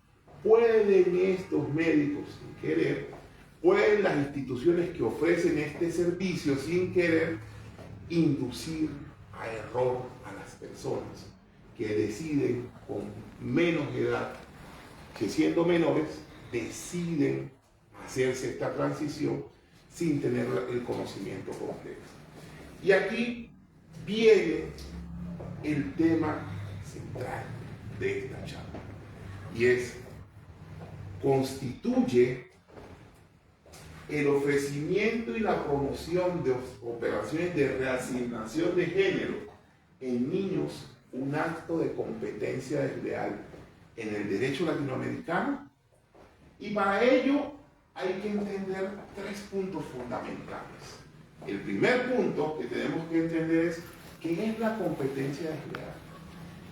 Speaker 2: pueden estos médicos sin querer, pueden las instituciones que ofrecen este servicio sin querer inducir a error a las personas que deciden con menos edad, que siendo menores, deciden hacerse esta transición sin tener el conocimiento completo. Y aquí viene el tema central de esta charla, y es, constituye el ofrecimiento y la promoción de operaciones de reasignación de género en niños un acto de competencia desleal en el derecho latinoamericano. Y para ello hay que entender tres puntos fundamentales. El primer punto que tenemos que entender es qué es la competencia desleal.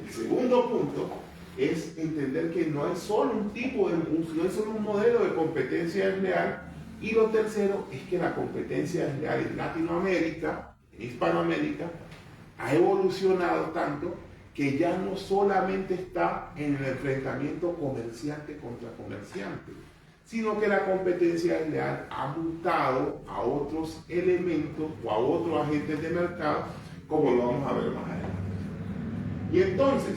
Speaker 2: El segundo punto es entender que no es solo un tipo de, no es solo un modelo de competencia desleal. Y lo tercero es que la competencia desleal en Latinoamérica, en Hispanoamérica, ha evolucionado tanto que ya no solamente está en el enfrentamiento comerciante contra comerciante, sino que la competencia desleal ha mutado a otros elementos o a otros agentes de mercado, como lo vamos a ver más adelante. Y entonces,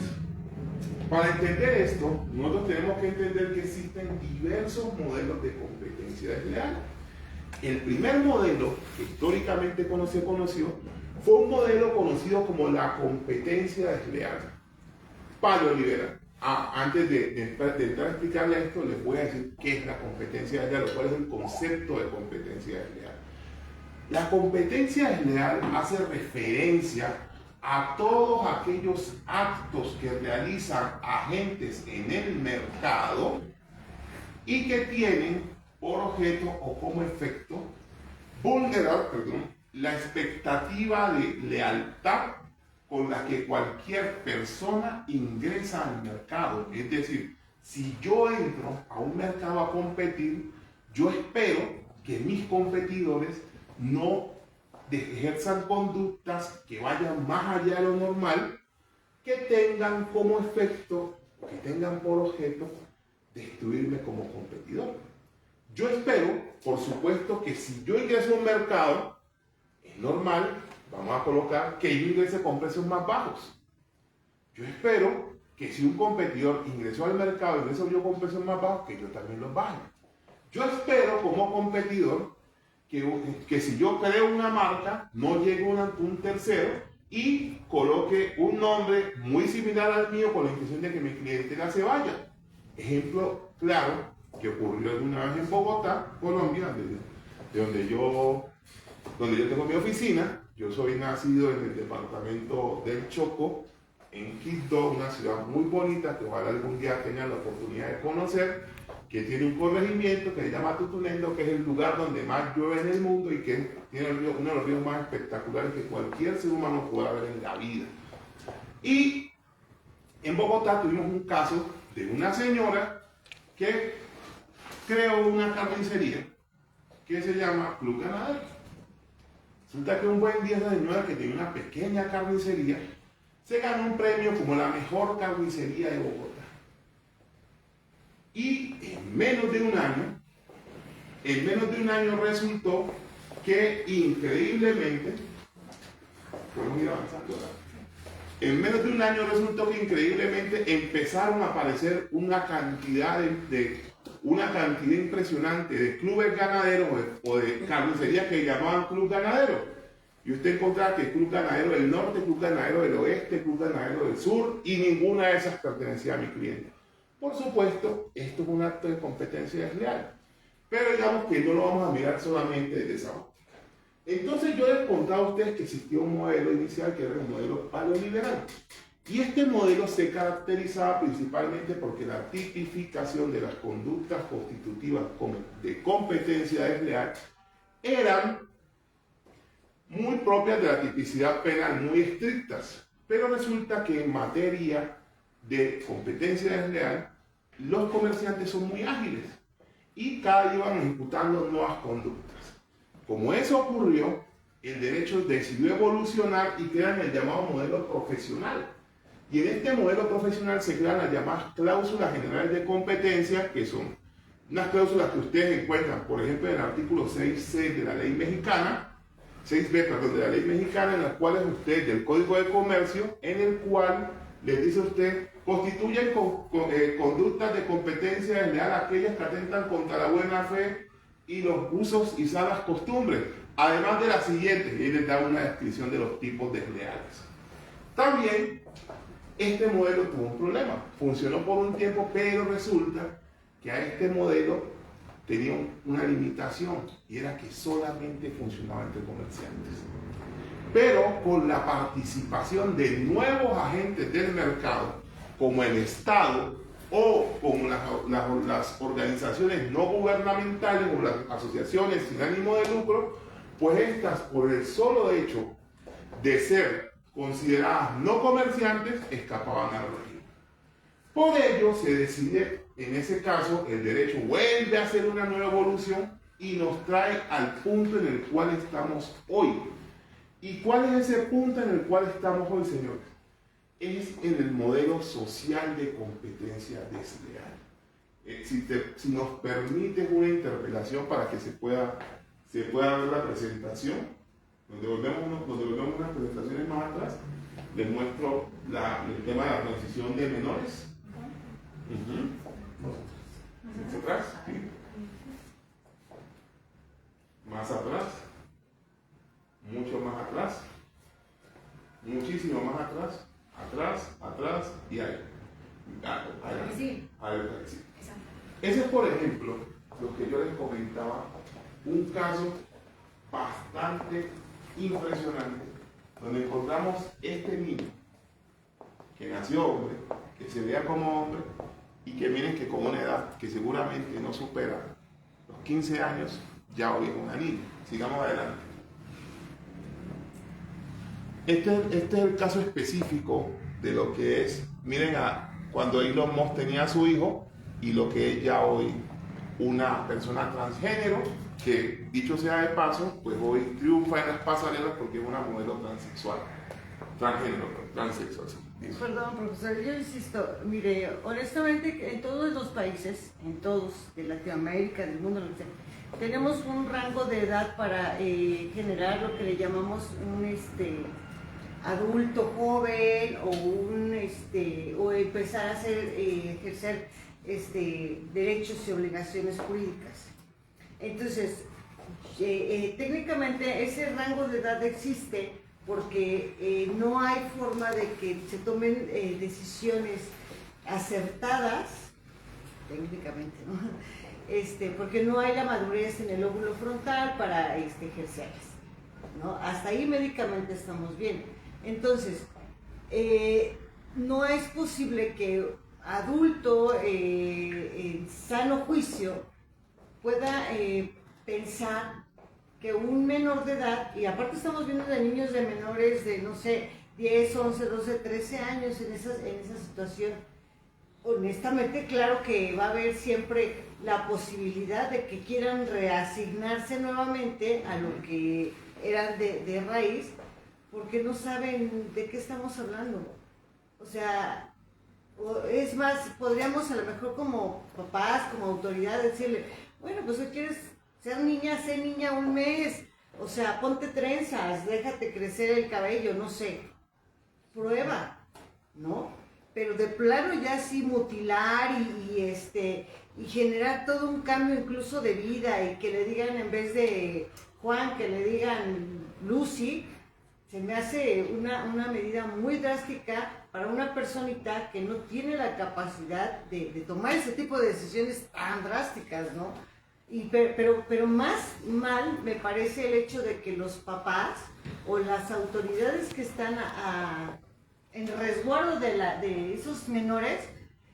Speaker 2: para entender esto, nosotros tenemos que entender que existen diversos modelos de competencia desleal. El primer modelo que históricamente se conoció fue un modelo conocido como la competencia desleal paleoliberal. Antes de entrar a explicarle esto, les voy a decir qué es la competencia desleal, o cuál es el concepto de competencia desleal. La competencia desleal hace referencia a todos aquellos actos que realizan agentes en el mercado y que tienen por objeto o como efecto vulnerar, la expectativa de lealtad con la que cualquier persona ingresa al mercado. Es decir, si yo entro a un mercado a competir, yo espero que mis competidores no ejerzan conductas que vayan más allá de lo normal, que tengan como efecto, que tengan por objeto destruirme como competidor. Yo espero, por supuesto, que si yo ingreso a un mercado, es normal, vamos a colocar, que yo ingrese con precios más bajos. Yo espero que si un competidor ingresó al mercado y ingreso yo con precios más bajos, que yo también los baje. Yo espero como competidor que si yo creo una marca, no llegue un tercero y coloque un nombre muy similar al mío con la intención de que mi clientela se vaya. Ejemplo claro que ocurrió alguna vez en Bogotá, Colombia, donde yo tengo mi oficina. Yo soy nacido en el departamento del Chocó, en Quito, una ciudad muy bonita que ojalá algún día tengan la oportunidad de conocer, que tiene un corregimiento que se llama Tutunendo, que es el lugar donde más llueve en el mundo y que tiene uno de los ríos más espectaculares que cualquier ser humano pueda ver en la vida. Y en Bogotá tuvimos un caso de una señora que creó una carnicería que se llama Club Ganadero. Resulta que un buen día esa señora, que tenía una pequeña carnicería, se ganó un premio como la mejor carnicería de Bogotá. Y en menos de un año resultó que increíblemente, podemos ir avanzando ahora, En menos de un año resultó que increíblemente empezaron a aparecer una cantidad impresionante de clubes ganaderos o de carnicerías que llamaban club ganadero. Y usted encontrará que Club Ganadero del Norte, Club Ganadero del Oeste, Club Ganadero del Sur, y ninguna de esas pertenecía a mi cliente. Por supuesto, esto es un acto de competencia desleal. Pero digamos que no lo vamos a mirar solamente desde esa óptica. Entonces yo les contaba a ustedes que existía un modelo inicial que era el modelo paleoliberal. Y este modelo se caracterizaba principalmente porque la tipificación de las conductas constitutivas de competencia desleal eran muy propias de la tipicidad penal, muy estrictas. Pero resulta que en materia de competencia desleal, los comerciantes son muy ágiles y cada día iban ejecutando nuevas conductas. Como eso ocurrió, el derecho decidió evolucionar y crean el llamado modelo profesional. Y en este modelo profesional se crean las llamadas cláusulas generales de competencia, que son unas cláusulas que ustedes encuentran, por ejemplo, en el artículo 6C de la ley mexicana, 6B, perdón, de la ley mexicana, en las cuales usted, del Código de Comercio, en el cual les dice a usted, constituyen conductas de competencia desleal aquellas que atentan contra la buena fe y los usos y sanas costumbres, además de las siguientes, y les da una descripción de los tipos desleales. También, este modelo tuvo un problema, funcionó por un tiempo, pero resulta que a este modelo tenía una limitación, y era que solamente funcionaba entre comerciantes. Pero con la participación de nuevos agentes del mercado, como el Estado o como las organizaciones no gubernamentales o las asociaciones sin ánimo de lucro, pues estas, por el solo hecho de ser consideradas no comerciantes, escapaban al régimen. Por ello se decide, en ese caso, el derecho vuelve a hacer una nueva evolución y nos trae al punto en el cual estamos hoy. ¿Y cuál es ese punto en el cual estamos hoy, señores? Es en el modelo social de competencia desleal. Si nos permite una interpelación para que se pueda ver la presentación, donde volvemos unas presentaciones más atrás, les muestro el tema de la transición de menores. ¿Hacia atrás? ¿Sí? Más atrás. Mucho más atrás. Muchísimo más atrás. Atrás y ahí. Sí. Ese es, por ejemplo, lo que yo les comentaba, un caso bastante impresionante, donde encontramos este niño que nació hombre, que se vea como hombre, y que miren que con una edad que seguramente no supera los 15 años, ya hoy es una niña. Sigamos adelante. Este es el caso específico de lo que es, miren, cuando Elon Musk tenía a su hijo y lo que es ya hoy una persona transgénero, que dicho sea de paso, pues hoy triunfa en las pasarelas porque es una modelo transexual, transexual.
Speaker 3: Perdón, profesor, yo insisto, mire, honestamente en todos los países, en todos, de Latinoamérica, del mundo, tenemos un rango de edad para generar lo que le llamamos un adulto joven o empezar a ejercer derechos y obligaciones jurídicas. Entonces, técnicamente ese rango de edad existe porque no hay forma de que se tomen decisiones acertadas, técnicamente, ¿no? Porque no hay la madurez en el lóbulo frontal para ejercerlas, ¿no? Hasta ahí médicamente estamos bien. Entonces, no es posible que adulto en sano juicio pueda pensar que un menor de edad, y aparte estamos viendo de niños de menores de, no sé, 10, 11, 12, 13 años en esa situación, honestamente, claro que va a haber siempre la posibilidad de que quieran reasignarse nuevamente a lo que eran de raíz, porque no saben de qué estamos hablando. O sea, es más, podríamos a lo mejor como papás, como autoridad, decirle, bueno, pues si quieres ser niña, sé niña un mes, o sea, ponte trenzas, déjate crecer el cabello, no sé. prueba, ¿no? Pero de plano ya sí mutilar y generar todo un cambio incluso de vida y que le digan en vez de Juan, que le digan Lucy, se me hace una medida muy drástica para una personita que no tiene la capacidad de tomar ese tipo de decisiones tan drásticas, ¿no? Pero más mal me parece el hecho de que los papás o las autoridades que están en resguardo de esos menores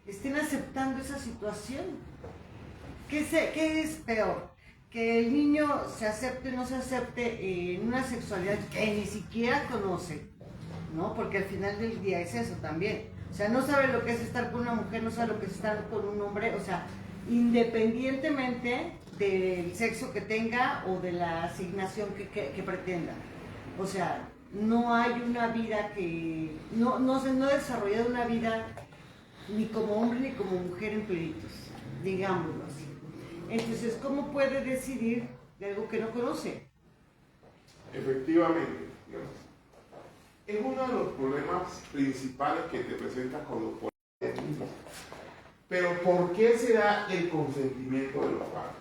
Speaker 3: estén aceptando esa situación. ¿Qué es peor? Que el niño se acepte o no se acepte en una sexualidad que ni siquiera conoce, ¿no? Porque al final del día es eso también. O sea, no sabe lo que es estar con una mujer, no sabe lo que es estar con un hombre, o sea, independientemente del sexo que tenga o de la asignación que pretenda. O sea, no hay una vida no ha desarrollado una vida ni como hombre ni como mujer en plenitud, digámoslo así. Entonces, ¿cómo puede decidir de algo que no conoce?
Speaker 2: Efectivamente, digamos, es uno de los problemas principales que te presentas con los políticos. Pero ¿por qué se da el consentimiento de los padres?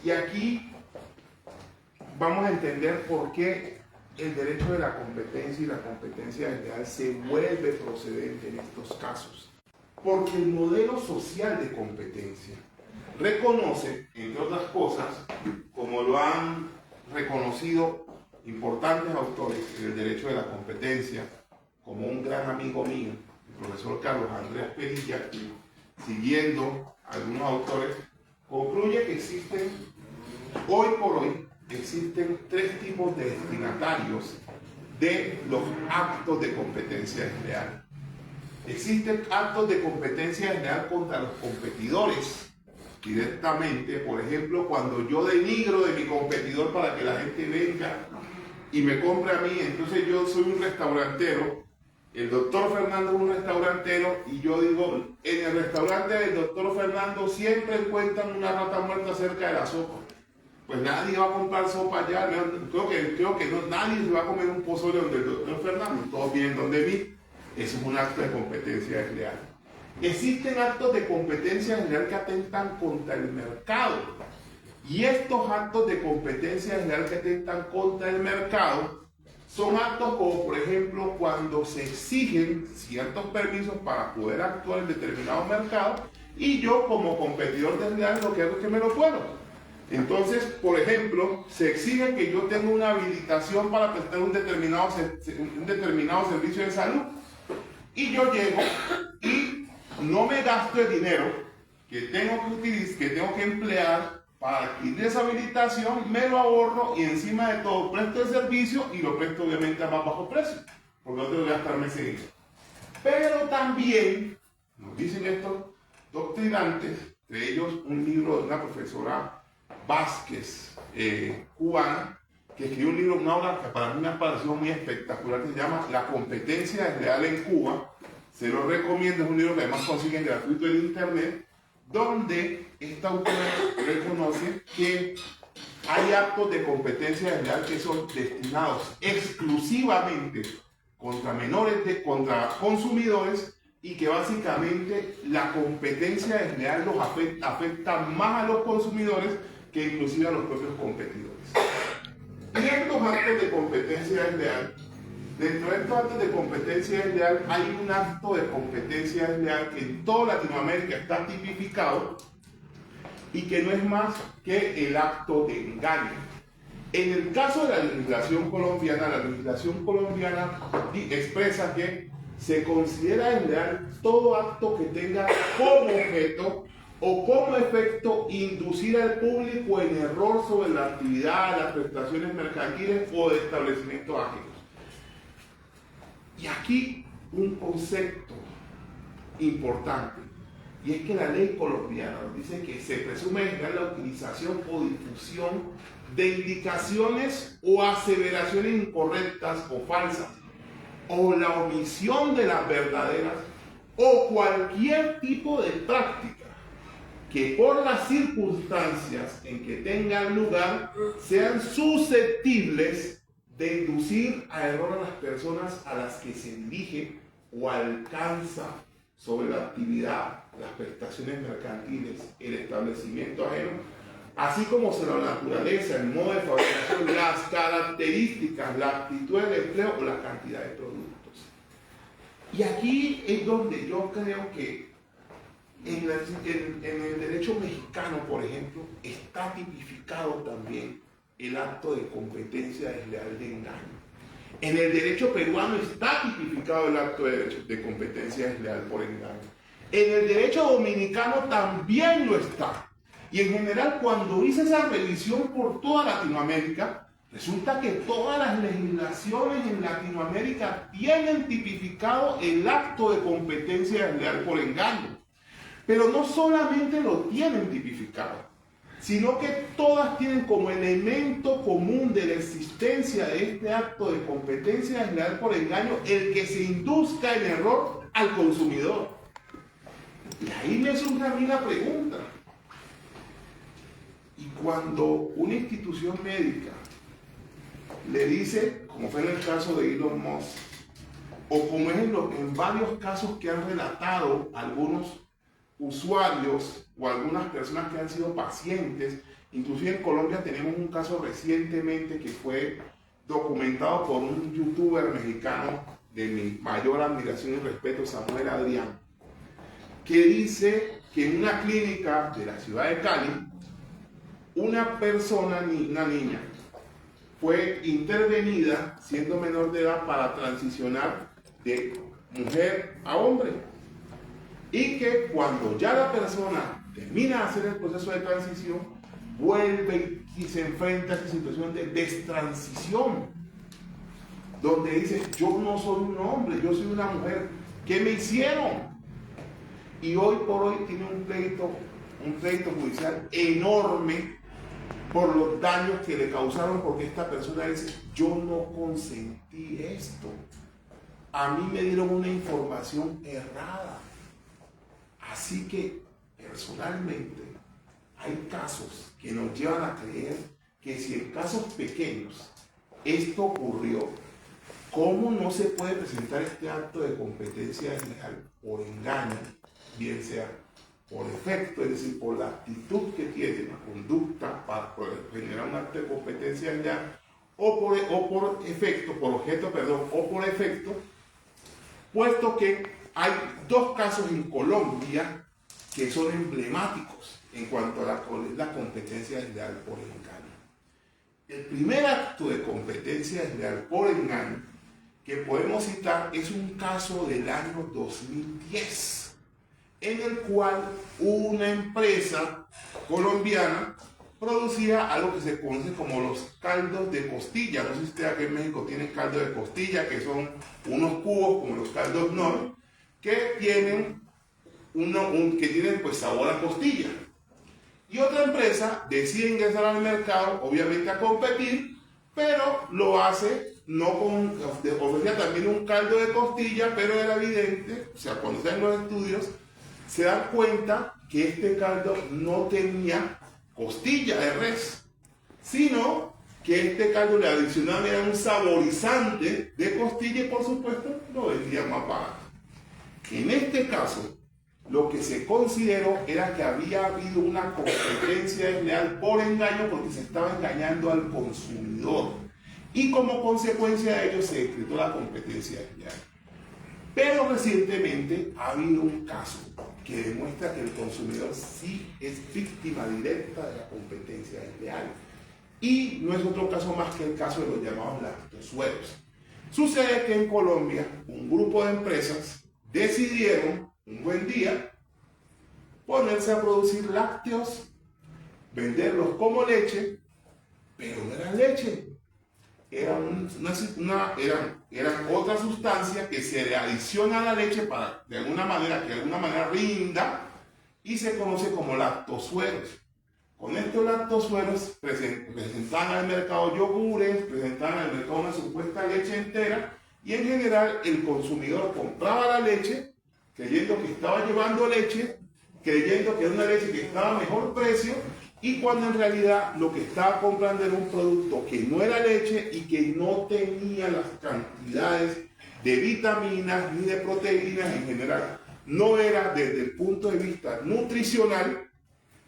Speaker 2: Y aquí vamos a entender por qué el derecho de la competencia y la competencia desleal se vuelve procedente en estos casos. Porque el modelo social de competencia reconoce, entre otras cosas, como lo han reconocido importantes autores en el derecho de la competencia, como un gran amigo mío, el profesor Carlos Andrés Perilla, que, siguiendo algunos autores, concluye que hoy por hoy, existen tres tipos de destinatarios de los actos de competencia desleal. Existen actos de competencia desleal contra los competidores directamente, por ejemplo, cuando yo denigro de mi competidor para que la gente venga y me compre a mí. Entonces yo soy un restaurantero, el doctor Fernando es un restaurantero y yo digo, en el restaurante del doctor Fernando siempre encuentran una rata muerta cerca de la sopa. Pues nadie va a comprar sopa allá, creo que no, nadie se va a comer un pozole donde el doctor Fernando, todos vienen donde mí. Eso es un acto de competencia desleal. Existen actos de competencia desleal que atentan contra el mercado. Y estos actos de competencia desleal que atentan contra el mercado son actos como, por ejemplo, cuando se exigen ciertos permisos para poder actuar en determinado mercado y yo como competidor desleal lo que hago es que me lo puedo. Entonces, por ejemplo, se exige que yo tenga una habilitación para prestar un determinado servicio de salud. Y yo llego y no me gasto el dinero que tengo que utilizar, que tengo que emplear para adquirir esa habilitación, me lo ahorro y encima de todo presto el servicio y lo presto obviamente a más bajo precio, porque no tengo que gastarme ese dinero. Pero también nos dicen estos doctrinantes, entre ellos un libro de una profesora Vázquez, cubana, que escribió un libro, una obra que para mí me ha parecido muy espectacular, que se llama La competencia desleal en Cuba. Se lo recomiendo, es un libro que además consiguen gratuito en internet, donde esta autora reconoce que hay actos de competencia desleal que son destinados exclusivamente contra contra consumidores y que básicamente la competencia desleal los afecta más a los consumidores que inclusive a los propios competidores. Y estos actos de competencia desleal, dentro de estos actos de competencia desleal hay un acto de competencia desleal que en toda Latinoamérica está tipificado y que no es más que el acto de engaño. En el caso de la legislación colombiana expresa que se considera desleal todo acto que tenga como objeto o como efecto inducir al público en error sobre la actividad, las prestaciones mercantiles o de establecimientos ajenos. Y aquí un concepto importante, y es que la ley colombiana dice que se presume desleal la utilización o difusión de indicaciones o aseveraciones incorrectas o falsas, o la omisión de las verdaderas, o cualquier tipo de práctica que por las circunstancias en que tengan lugar sean susceptibles de inducir a error a las personas a las que se dirige o alcanza sobre la actividad, las prestaciones mercantiles, el establecimiento ajeno, así como sobre la naturaleza, el modo de fabricación, las características, la actitud del empleo o la cantidad de productos. Y aquí es donde yo creo que en el derecho mexicano, por ejemplo, está tipificado también el acto de competencia desleal de engaño. En el derecho peruano está tipificado el acto de competencia desleal por engaño. En el derecho dominicano también lo está. Y en general, cuando hice esa revisión por toda Latinoamérica, resulta que todas las legislaciones en Latinoamérica tienen tipificado el acto de competencia desleal por engaño. Pero no solamente lo tienen tipificado, sino que todas tienen como elemento común de la existencia de este acto de competencia desleal por engaño el que se induzca en error al consumidor. Y ahí me surge a mí la pregunta. Y cuando una institución médica le dice, como fue en el caso de Elon Musk, o como es en varios casos que han relatado algunos usuarios o algunas personas que han sido pacientes, inclusive en Colombia tenemos un caso recientemente que fue documentado por un youtuber mexicano de mi mayor admiración y respeto, Samuel Adrián, que dice que en una clínica de la ciudad de Cali, una persona, una niña, fue intervenida siendo menor de edad para transicionar de mujer a hombre. Y que cuando ya la persona termina de hacer el proceso de transición, vuelve y se enfrenta a esta situación de destransición, donde dice, yo no soy un hombre, yo soy una mujer, ¿qué me hicieron? Y hoy por hoy tiene un pleito judicial enorme por los daños que le causaron, porque esta persona dice, yo no consentí esto, a mí me dieron una información errada. Así que, personalmente, hay casos que nos llevan a creer que si en casos pequeños esto ocurrió, ¿cómo no se puede presentar este acto de competencia desleal por engaño, bien sea por efecto, es decir, por la actitud que tiene la conducta para generar un acto de competencia desleal, o por efecto, por objeto, perdón, o por efecto, puesto que hay dos casos en Colombia que son emblemáticos en cuanto a la competencia desleal por engaño. El primer acto de competencia desleal por engaño que podemos citar es un caso del año 2010, en el cual una empresa colombiana producía algo que se conoce como los caldos de costilla. No sé si usted aquí en México tiene caldo de costilla, que son unos cubos como los caldos Knorr, que tienen pues sabor a costilla. Y otra empresa decide ingresar al mercado, obviamente a competir, pero lo hace ofrecía también un caldo de costilla, pero era evidente, o sea, cuando se ven los estudios, se dan cuenta que este caldo no tenía costilla de res, sino que este caldo le adicionaba era un saborizante de costilla y por supuesto lo vendía más barato. En este caso, lo que se consideró era que había habido una competencia desleal por engaño porque se estaba engañando al consumidor y como consecuencia de ello se decretó la competencia desleal. Pero recientemente ha habido un caso que demuestra que el consumidor sí es víctima directa de la competencia desleal. Y no es otro caso más que el caso de los llamados lactosueros. Sucede que en Colombia un grupo de empresas decidieron un buen día ponerse a producir lácteos, venderlos como leche, pero no eran leche. Eran otra sustancia que se le adiciona a la leche para que de alguna manera rinda y se conoce como lactosueros. Con estos lactosueros presentaban al mercado yogures, presentaban al mercado una supuesta leche entera y en general el consumidor compraba la leche creyendo que estaba llevando leche, creyendo que era una leche que estaba a mejor precio y cuando en realidad lo que estaba comprando era un producto que no era leche y que no tenía las cantidades de vitaminas ni de proteínas en general. No era desde el punto de vista nutricional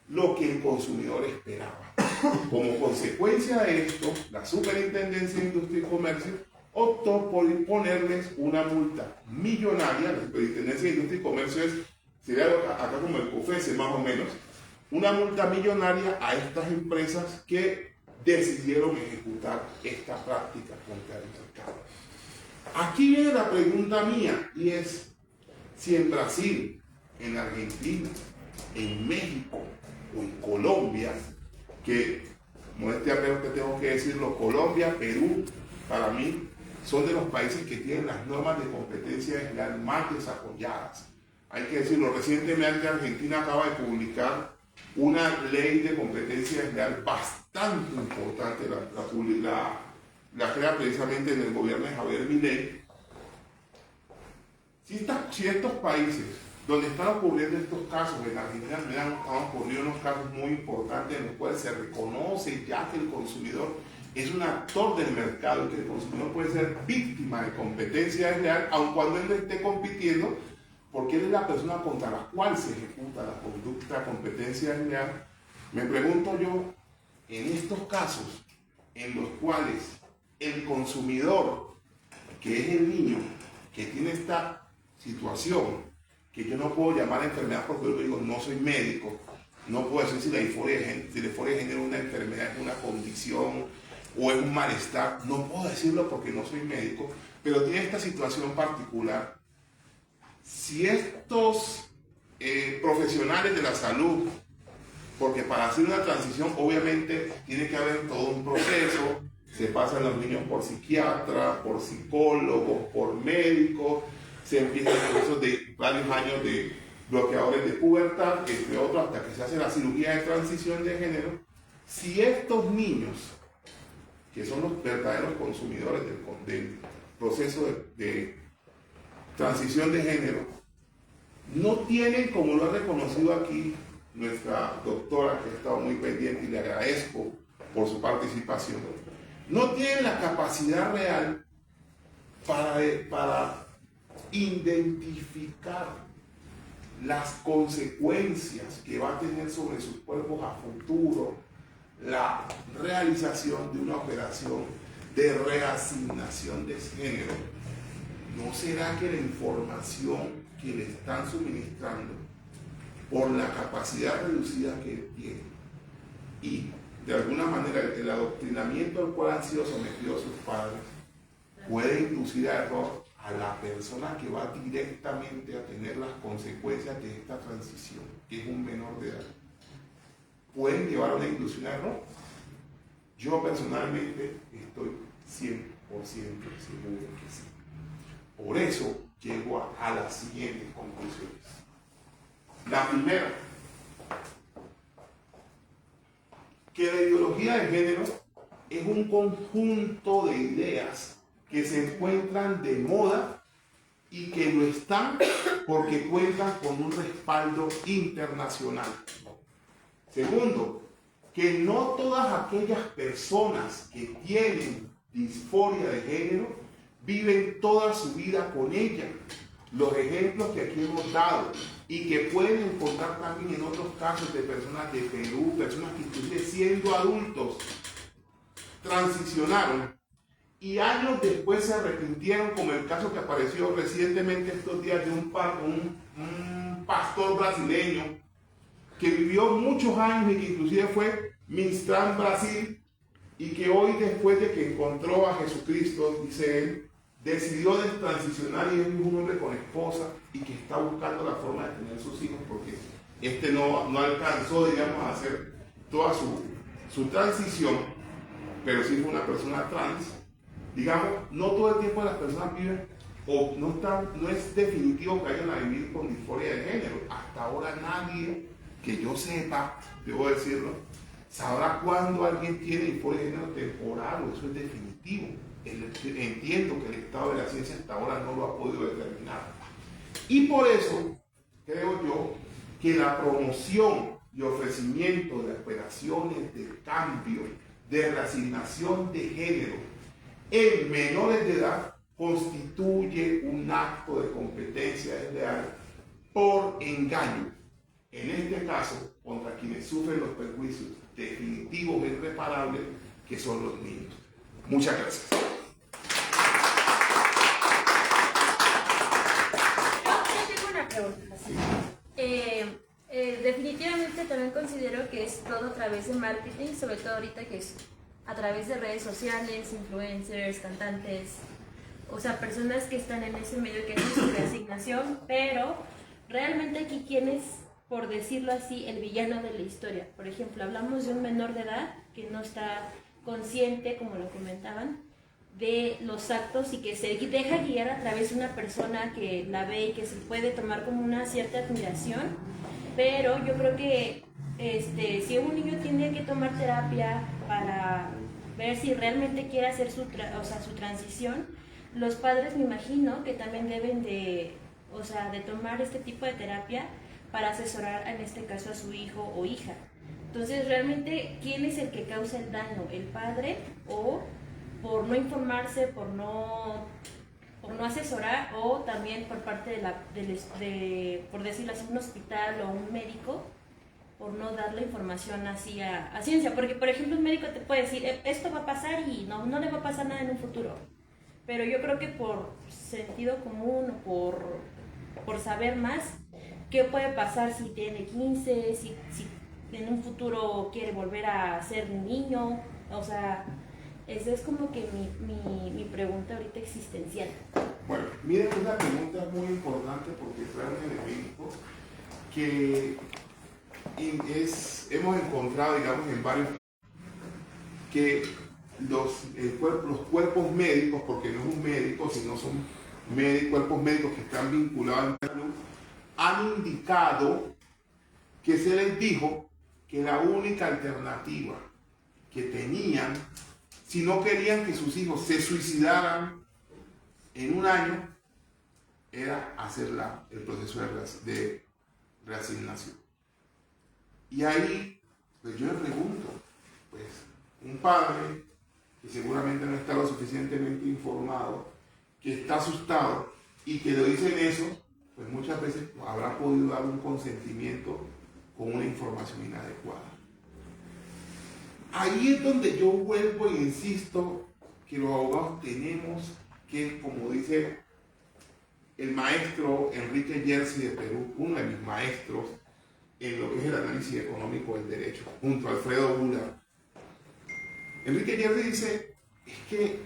Speaker 2: lo que el consumidor esperaba. Como consecuencia de esto, la Superintendencia de Industria y Comercio optó por imponerles una multa millonaria. La Superintendencia de Industria y Comercio sería acá como el COFECE más o menos, una multa millonaria a estas empresas que decidieron ejecutar esta práctica contra el mercado. Aquí viene la pregunta mía, y es si en Brasil, en Argentina, en México o en Colombia, que modestia aparte que tengo que decirlo, Colombia, Perú, para mí son de los países que tienen las normas de competencia desleal más desarrolladas. Hay que decirlo, recientemente Argentina acaba de publicar una ley de competencia desleal bastante importante, la crea precisamente en el gobierno de Javier Milei. Si estos países donde están ocurriendo estos casos, en Argentina han ocurrido unos casos muy importantes en los cuales se reconoce ya que el consumidor es un actor del mercado y que el consumidor puede ser víctima de competencia desleal, aun cuando él no esté compitiendo, porque él es la persona contra la cual se ejecuta la conducta de competencia desleal. Me pregunto yo, en estos casos en los cuales el consumidor, que es el niño, que tiene esta situación, que yo no puedo llamar enfermedad porque yo digo, no soy médico, no puedo decir si la disforia de género es una enfermedad, es una condición o es un malestar, no puedo decirlo porque no soy médico, pero tiene esta situación particular. Si estos profesionales de la salud, porque para hacer una transición obviamente tiene que haber todo un proceso, se pasan los niños por psiquiatra, por psicólogos, por médicos, se empiezan procesos de varios años de bloqueadores de pubertad, entre otros, hasta que se hace la cirugía de transición de género. Si estos niños, que son los verdaderos consumidores del proceso de transición de género, no tienen, como lo ha reconocido aquí nuestra doctora, que ha estado muy pendiente y le agradezco por su participación, no tienen la capacidad real para identificar las consecuencias que va a tener sobre sus cuerpos a futuro la realización de una operación de reasignación de género. ¿No será que la información que le están suministrando, por la capacidad reducida que tiene y de alguna manera el adoctrinamiento al cual han sido sometidos sus padres, puede inducir a error a la persona que va directamente a tener las consecuencias de esta transición, que es un menor de edad? ¿Pueden llevar a una inducción a error? Yo personalmente estoy 100% seguro que sí. Por eso llego a las siguientes conclusiones. La primera, que la ideología de género es un conjunto de ideas que se encuentran de moda y que lo están porque cuentan con un respaldo internacional. Segundo, que no todas aquellas personas que tienen disforia de género viven toda su vida con ella. Los ejemplos que aquí hemos dado y que pueden encontrar también en otros casos de personas de Perú, personas que inclusive siendo adultos transicionaron y años después se arrepintieron, como el caso que apareció recientemente estos días de un pastor brasileño que vivió muchos años y que inclusive fue ministrado en Brasil y que hoy, después de que encontró a Jesucristo, dice él, decidió transicionar y es un hombre con esposa y que está buscando la forma de tener sus hijos porque no alcanzó, digamos, a hacer toda su transición, pero sí fue una persona trans. Digamos, no todo el tiempo las personas viven o no es definitivo que vayan a vivir con disforia de género. Hasta ahora nadie, que yo sepa, debo decirlo, sabrá cuándo alguien tiene disforia de género temporal o eso es definitivo. Entiendo que el estado de la ciencia hasta ahora no lo ha podido determinar. Y por eso creo yo que la promoción y ofrecimiento de operaciones de cambio, de reasignación de género en menores de edad constituye un acto de competencia desleal por engaño, en este caso contra quienes sufren los perjuicios definitivos e irreparables que son los niños. Muchas gracias.
Speaker 4: Yo tengo una pregunta. Definitivamente también considero que es todo a través de marketing, sobre todo ahorita que es a través de redes sociales, influencers, cantantes, o sea, personas que están en ese medio que hacen su reasignación, pero realmente aquí quién es, por decirlo así, el villano de la historia. Por ejemplo, hablamos de un menor de edad que no está consciente, como lo comentaban, de los actos y que se deja guiar a través de una persona que la ve y que se puede tomar como una cierta admiración, pero yo creo que si un niño tiene que tomar terapia para ver si realmente quiere hacer su transición, los padres me imagino que también deben de tomar este tipo de terapia para asesorar en este caso a su hijo o hija. Entonces, realmente, ¿quién es el que causa el daño? ¿El padre o por no informarse, por no asesorar, o también por parte por decirlo así, un hospital o un médico, por no dar la información así a ciencia? Porque, por ejemplo, un médico te puede decir, esto va a pasar y no le va a pasar nada en un futuro. Pero yo creo que por sentido común o por saber más, ¿qué puede pasar si tiene 15, si en un futuro quiere volver a ser niño? O sea, esa es como que mi pregunta ahorita existencial.
Speaker 2: Bueno, miren, una pregunta muy importante porque trae un elemento que hemos encontrado, digamos, en varios, que los cuerpos médicos, porque no es un médico, sino son cuerpos médicos que están vinculados a la salud, han indicado que se les dijo que la única alternativa que tenían, si no querían que sus hijos se suicidaran en un año, era hacer el proceso de reasignación. Y ahí, pues yo le pregunto, pues un padre que seguramente no está lo suficientemente informado, que está asustado y que le dicen eso, pues muchas veces habrá podido dar un consentimiento con una información inadecuada. Ahí es donde yo vuelvo e insisto que los abogados tenemos que, como dice el maestro Enrique Jersey de Perú, uno de mis maestros en lo que es el análisis económico del derecho, junto a Alfredo Bula, Enrique Jersey dice, es que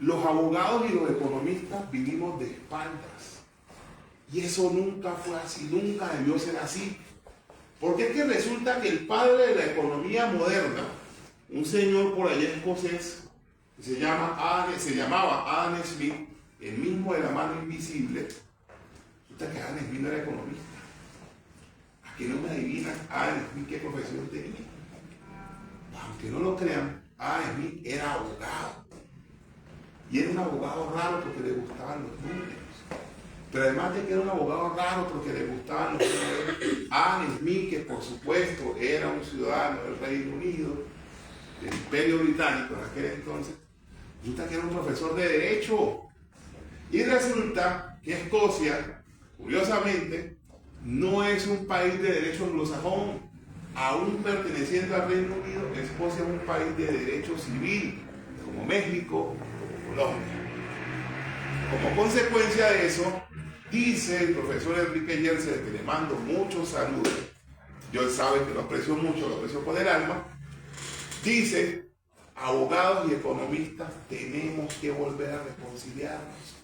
Speaker 2: los abogados y los economistas vivimos de espaldas. Y eso nunca fue así, nunca debió ser así. Porque es que resulta que el padre de la economía moderna, un señor por allá escocés, que se llamaba Adam Smith, el mismo de la mano invisible, resulta que Adam Smith no era economista. ¿A qué no me adivinan Adam Smith qué profesión tenía? Aunque no lo crean, Adam Smith era abogado. Y era un abogado raro porque le gustaban los números. Pero además de que era un abogado raro porque le gustaban los números, Adam Smith, que por supuesto era un ciudadano del Reino Unido, del Imperio Británico en aquel entonces, resulta que era un profesor de Derecho. Y resulta que Escocia, curiosamente, no es un país de derecho anglosajón. Aún perteneciente al Reino Unido, Escocia es un país de derecho civil, como México, Colombia. Como consecuencia de eso, dice el profesor Enrique Jersey, que le mando muchos saludos, yo sabe que lo aprecio mucho, lo aprecio con el alma, dice, abogados y economistas tenemos que volver a reconciliarnos.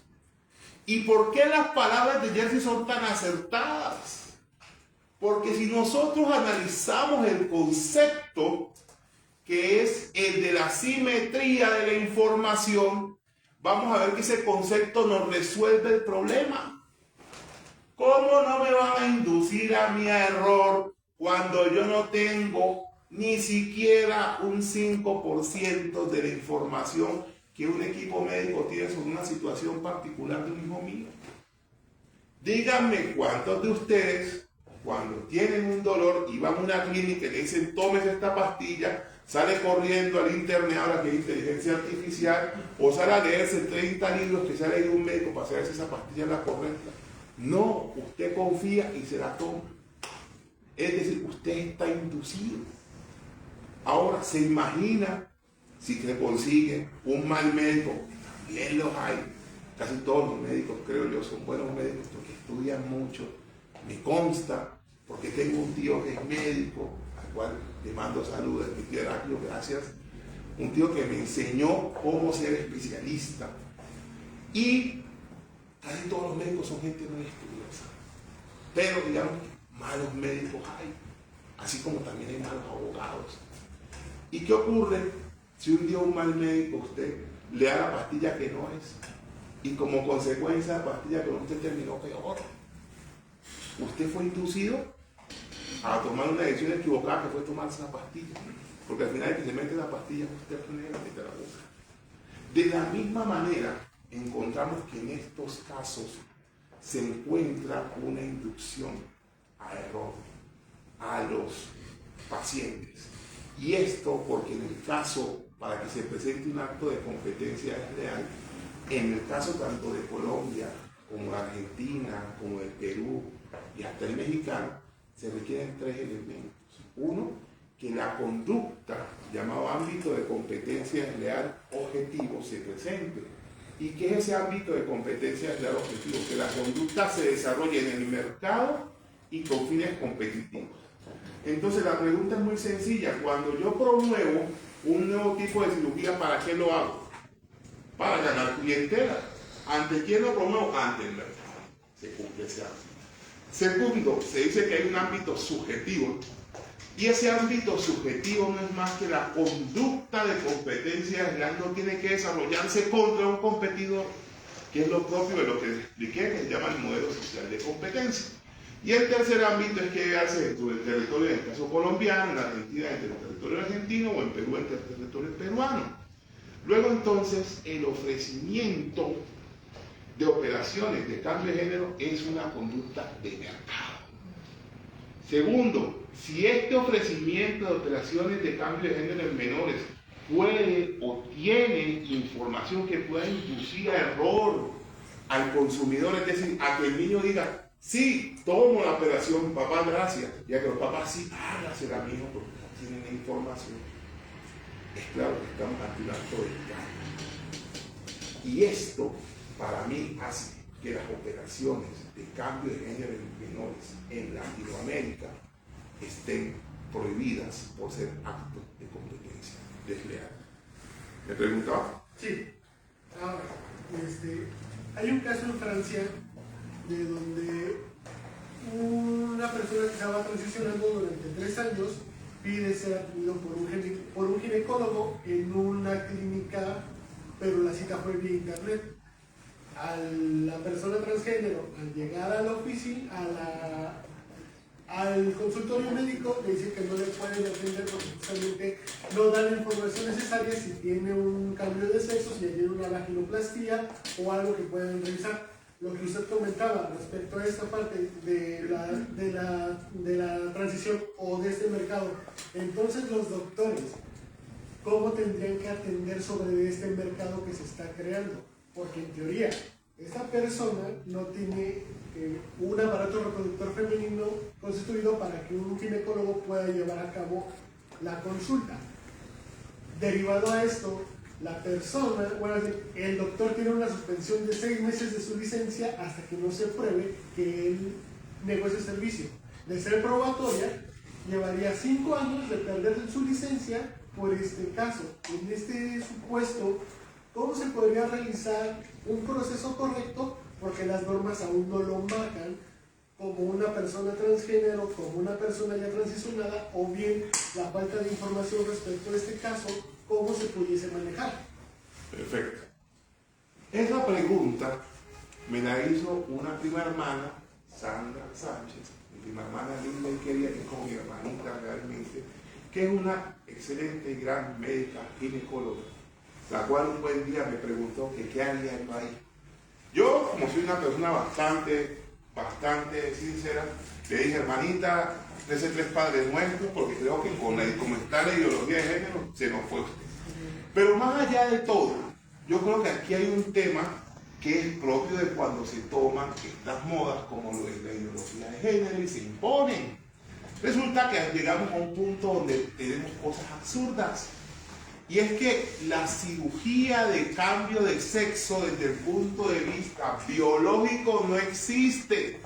Speaker 2: ¿Y por qué las palabras de Jersey son tan acertadas? Porque si nosotros analizamos el concepto que es el de la simetría de la información, vamos a ver que ese concepto nos resuelve el problema. ¿Cómo no me van a inducir a mi error cuando yo no tengo ni siquiera un 5% de la información que un equipo médico tiene sobre una situación particular de un hijo mío? Díganme cuántos de ustedes cuando tienen un dolor y van a una clínica y le dicen tómese esta pastilla, sale corriendo al internet ahora que es inteligencia artificial, o sale a leerse 30 libros que se ha leído un médico para saber si esa pastilla es la correcta. No, usted confía y se la toma. Es decir, usted está inducido. Ahora, se imagina si se consigue un mal médico, también los hay. Casi todos los médicos, creo yo, son buenos médicos porque estudian mucho. Me consta, porque tengo un tío que es médico, al cual le mando saludos, mi tío Heraclio, gracias. Un tío que me enseñó cómo ser especialista. Y casi todos los médicos son gente muy estudiosa. Pero, digamos, malos médicos hay, así como también hay malos abogados. ¿Y qué ocurre si un día un mal médico usted le da la pastilla que no es? Y como consecuencia de la pastilla que no, usted terminó peor. Usted fue inducido a tomar una decisión equivocada que fue tomarse la pastilla. Porque al final el que se mete la pastilla usted pone la mete la boca. De la misma manera, encontramos que en estos casos se encuentra una inducción a error a los pacientes. Y esto porque en el caso, para que se presente un acto de competencia desleal, en el caso tanto de Colombia como de Argentina, como de Perú y hasta el mexicano, se requieren 3 elementos. Uno, que la conducta, llamado ámbito de competencia desleal objetivo, se presente. ¿Y qué es ese ámbito de competencia desleal objetivo? Que la conducta se desarrolle en el mercado y con fines competitivos. Entonces la pregunta es muy sencilla. Cuando yo promuevo un nuevo tipo de cirugía, ¿para qué lo hago? Para ganar clientela. ¿Ante quién lo promuevo? Ante el mercado. Se cumple ese ámbito. Segundo, se dice que hay un ámbito subjetivo. Y ese ámbito subjetivo no es más que la conducta de competencia desleal, no tiene que desarrollarse contra un competidor, que es lo propio de lo que expliqué, que se llama el modelo social de competencia. Y el tercer ámbito es que debe darse dentro del territorio, en el caso colombiano, en Argentina entre el territorio argentino o en Perú entre el territorio peruano. Luego entonces el ofrecimiento de operaciones de cambio de género es una conducta de mercado. Segundo, si este ofrecimiento de operaciones de cambio de género en menores puede o tiene información que pueda inducir a error al consumidor, es decir, a que el niño diga, sí, tomo la operación, papá, gracias. Y a que los papás sí, hágasela, mijo, porque no tienen la información. Es claro que estamos ante un acto de engaño. Y esto, para mí, hace que las operaciones de cambio de género en menores en Latinoamérica estén prohibidas por ser actos de competencia desleal. ¿Me preguntaba?
Speaker 5: Sí. Ahora, hay un caso en Francia de donde una persona que estaba transicionando durante 3 años pide ser atendido por un ginecólogo en una clínica, pero la cita fue vía internet. A la persona transgénero, al llegar a la oficina, al consultorio médico, le dice que no le pueden atender porque justamente no dan la información necesaria si tiene un cambio de sexo, si tiene una vaginoplastía o algo que puedan revisar. Lo que usted comentaba respecto a esta parte de la transición o de este mercado, entonces los doctores, ¿cómo tendrían que atender sobre este mercado que se está creando? Porque en teoría, esta persona no tiene un aparato reproductor femenino constituido para que un ginecólogo pueda llevar a cabo la consulta. Derivado a esto, la persona, el doctor tiene una suspensión de 6 meses de su licencia hasta que no se pruebe que él negó ese servicio. De ser probatoria, llevaría 5 años de perder su licencia por este caso. En este supuesto, ¿cómo se podría realizar un proceso correcto? Porque las normas aún no lo marcan como una persona transgénero, como una persona ya transicionada, o bien la falta de información respecto a este caso, ¿cómo se pudiese manejar?
Speaker 2: Perfecto. Esa pregunta me la hizo una prima hermana, Sandra Sánchez, mi prima hermana linda y querida, que es como mi hermanita realmente, que es una excelente y gran médica ginecóloga, la cual un buen día me preguntó que qué haría yo ahí. Yo, como soy una persona bastante bastante sincera. Le dije, hermanita, ese 3 padres nuestros, porque creo que como está la ideología de género, se nos fue usted. Pero más allá de todo, yo creo que aquí hay un tema que es propio de cuando se toman estas modas, como lo es la ideología de género, y se imponen. Resulta que llegamos a un punto donde tenemos cosas absurdas. Y es que la cirugía de cambio de sexo desde el punto de vista biológico no existe.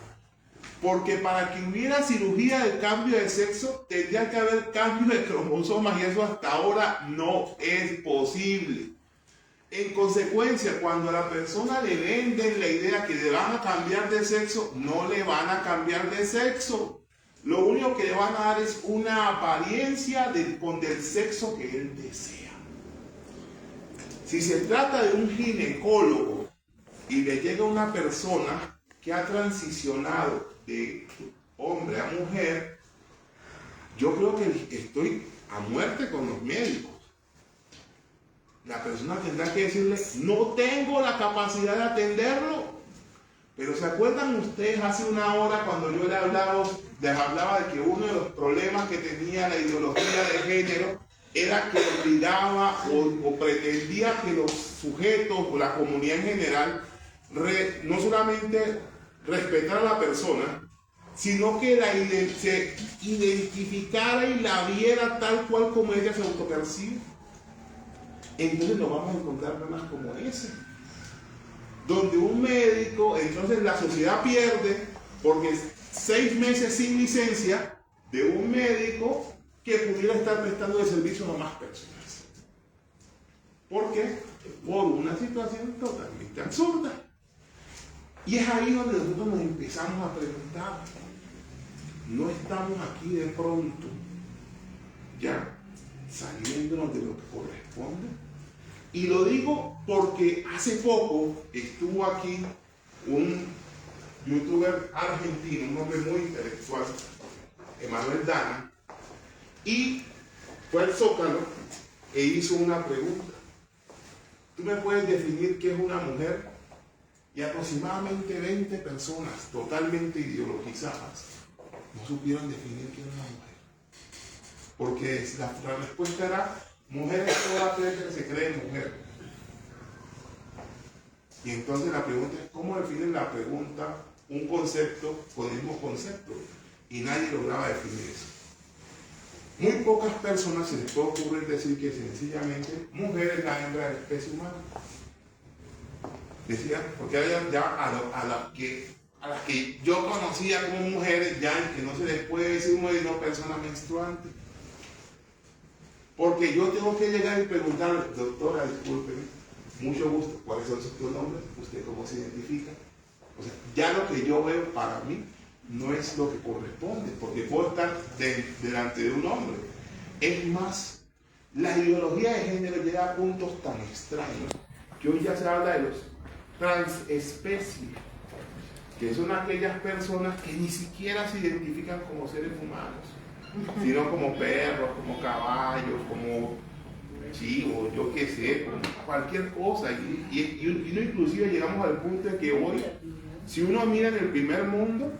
Speaker 2: Porque para que hubiera cirugía de cambio de sexo tendría que haber cambio de cromosomas y eso hasta ahora no es posible. En consecuencia, cuando a la persona le venden la idea que le van a cambiar de sexo, no le van a cambiar de sexo. Lo único que le van a dar es una apariencia del sexo que él desea. Si se trata de un ginecólogo y le llega una persona que ha transicionado de hombre a mujer, yo creo que estoy a muerte con los médicos. La persona tendrá que decirle, no tengo la capacidad de atenderlo. Pero ¿se acuerdan ustedes hace una hora cuando yo les hablaba de que uno de los problemas que tenía la ideología de género era que obligaba o pretendía que los sujetos o la comunidad en general no solamente respetara a la persona, sino que se identificara y la viera tal cual como ella se autopercibe? Entonces nos vamos a encontrar problemas como ese, donde un médico, entonces la sociedad pierde porque 6 meses sin licencia de un médico que pudiera estar prestando de servicio a más personas. ¿Por qué? Por una situación totalmente absurda. Y es ahí donde nosotros nos empezamos a preguntar, no estamos aquí de pronto ya saliéndonos de lo que corresponde. Y lo digo porque hace poco estuvo aquí un youtuber argentino, un hombre muy intelectual, Emanuel Dana, y fue al Zócalo e hizo una pregunta. ¿Tú me puedes definir qué es una mujer? Y aproximadamente 20 personas totalmente ideologizadas no supieron definir qué es una mujer. Porque la respuesta era, mujer es toda aquella que se cree mujer. Y entonces la pregunta es, ¿cómo definen la pregunta un concepto con el mismo concepto? Y nadie lograba definir eso. Muy pocas personas se les puede ocurrir decir que sencillamente mujer es la hembra de la especie humana. Decían, porque había ya a las que yo conocía como mujeres, ya en que no se les puede decir mujer y no persona menstruante. Porque yo tengo que llegar y preguntarle, doctora, discúlpeme, mucho gusto, ¿cuáles son sus nombres? ¿Usted cómo se identifica? O sea, ya lo que yo veo para mí no es lo que corresponde, porque puedo estar delante de un hombre. Es más, la ideología de género llega a puntos tan extraños que hoy ya se habla de los transespecies, que son aquellas personas que ni siquiera se identifican como seres humanos, sino como perros, como caballos, como chivos, yo qué sé, como cualquier cosa. Y uno inclusive llegamos al punto de que hoy, si uno mira en el primer mundo,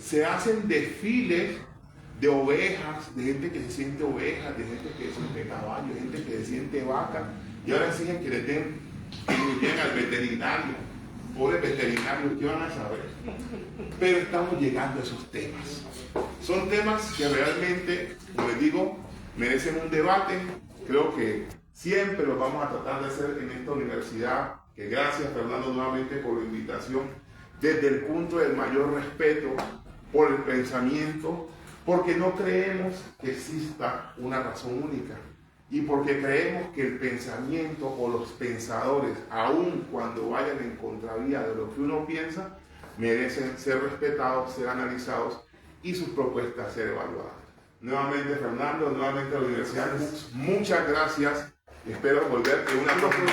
Speaker 2: se hacen desfiles de ovejas, de gente que se siente oveja, de gente que se siente caballo, de gente que se siente vaca, y ahora exigen que le den al veterinario. Pobres veterinarios, ¿qué van a saber? Pero estamos llegando a esos temas. Son temas que realmente, como les digo, merecen un debate. Creo que siempre lo vamos a tratar de hacer en esta universidad, que gracias, Fernando, nuevamente por la invitación, desde el punto del mayor respeto por el pensamiento, porque no creemos que exista una razón única y porque creemos que el pensamiento o los pensadores, aun cuando vayan en contravía de lo que uno piensa, merecen ser respetados, ser analizados y sus propuestas ser evaluadas. Nuevamente, Fernando, nuevamente a la Universidad, muchas gracias. Espero volver en una próxima.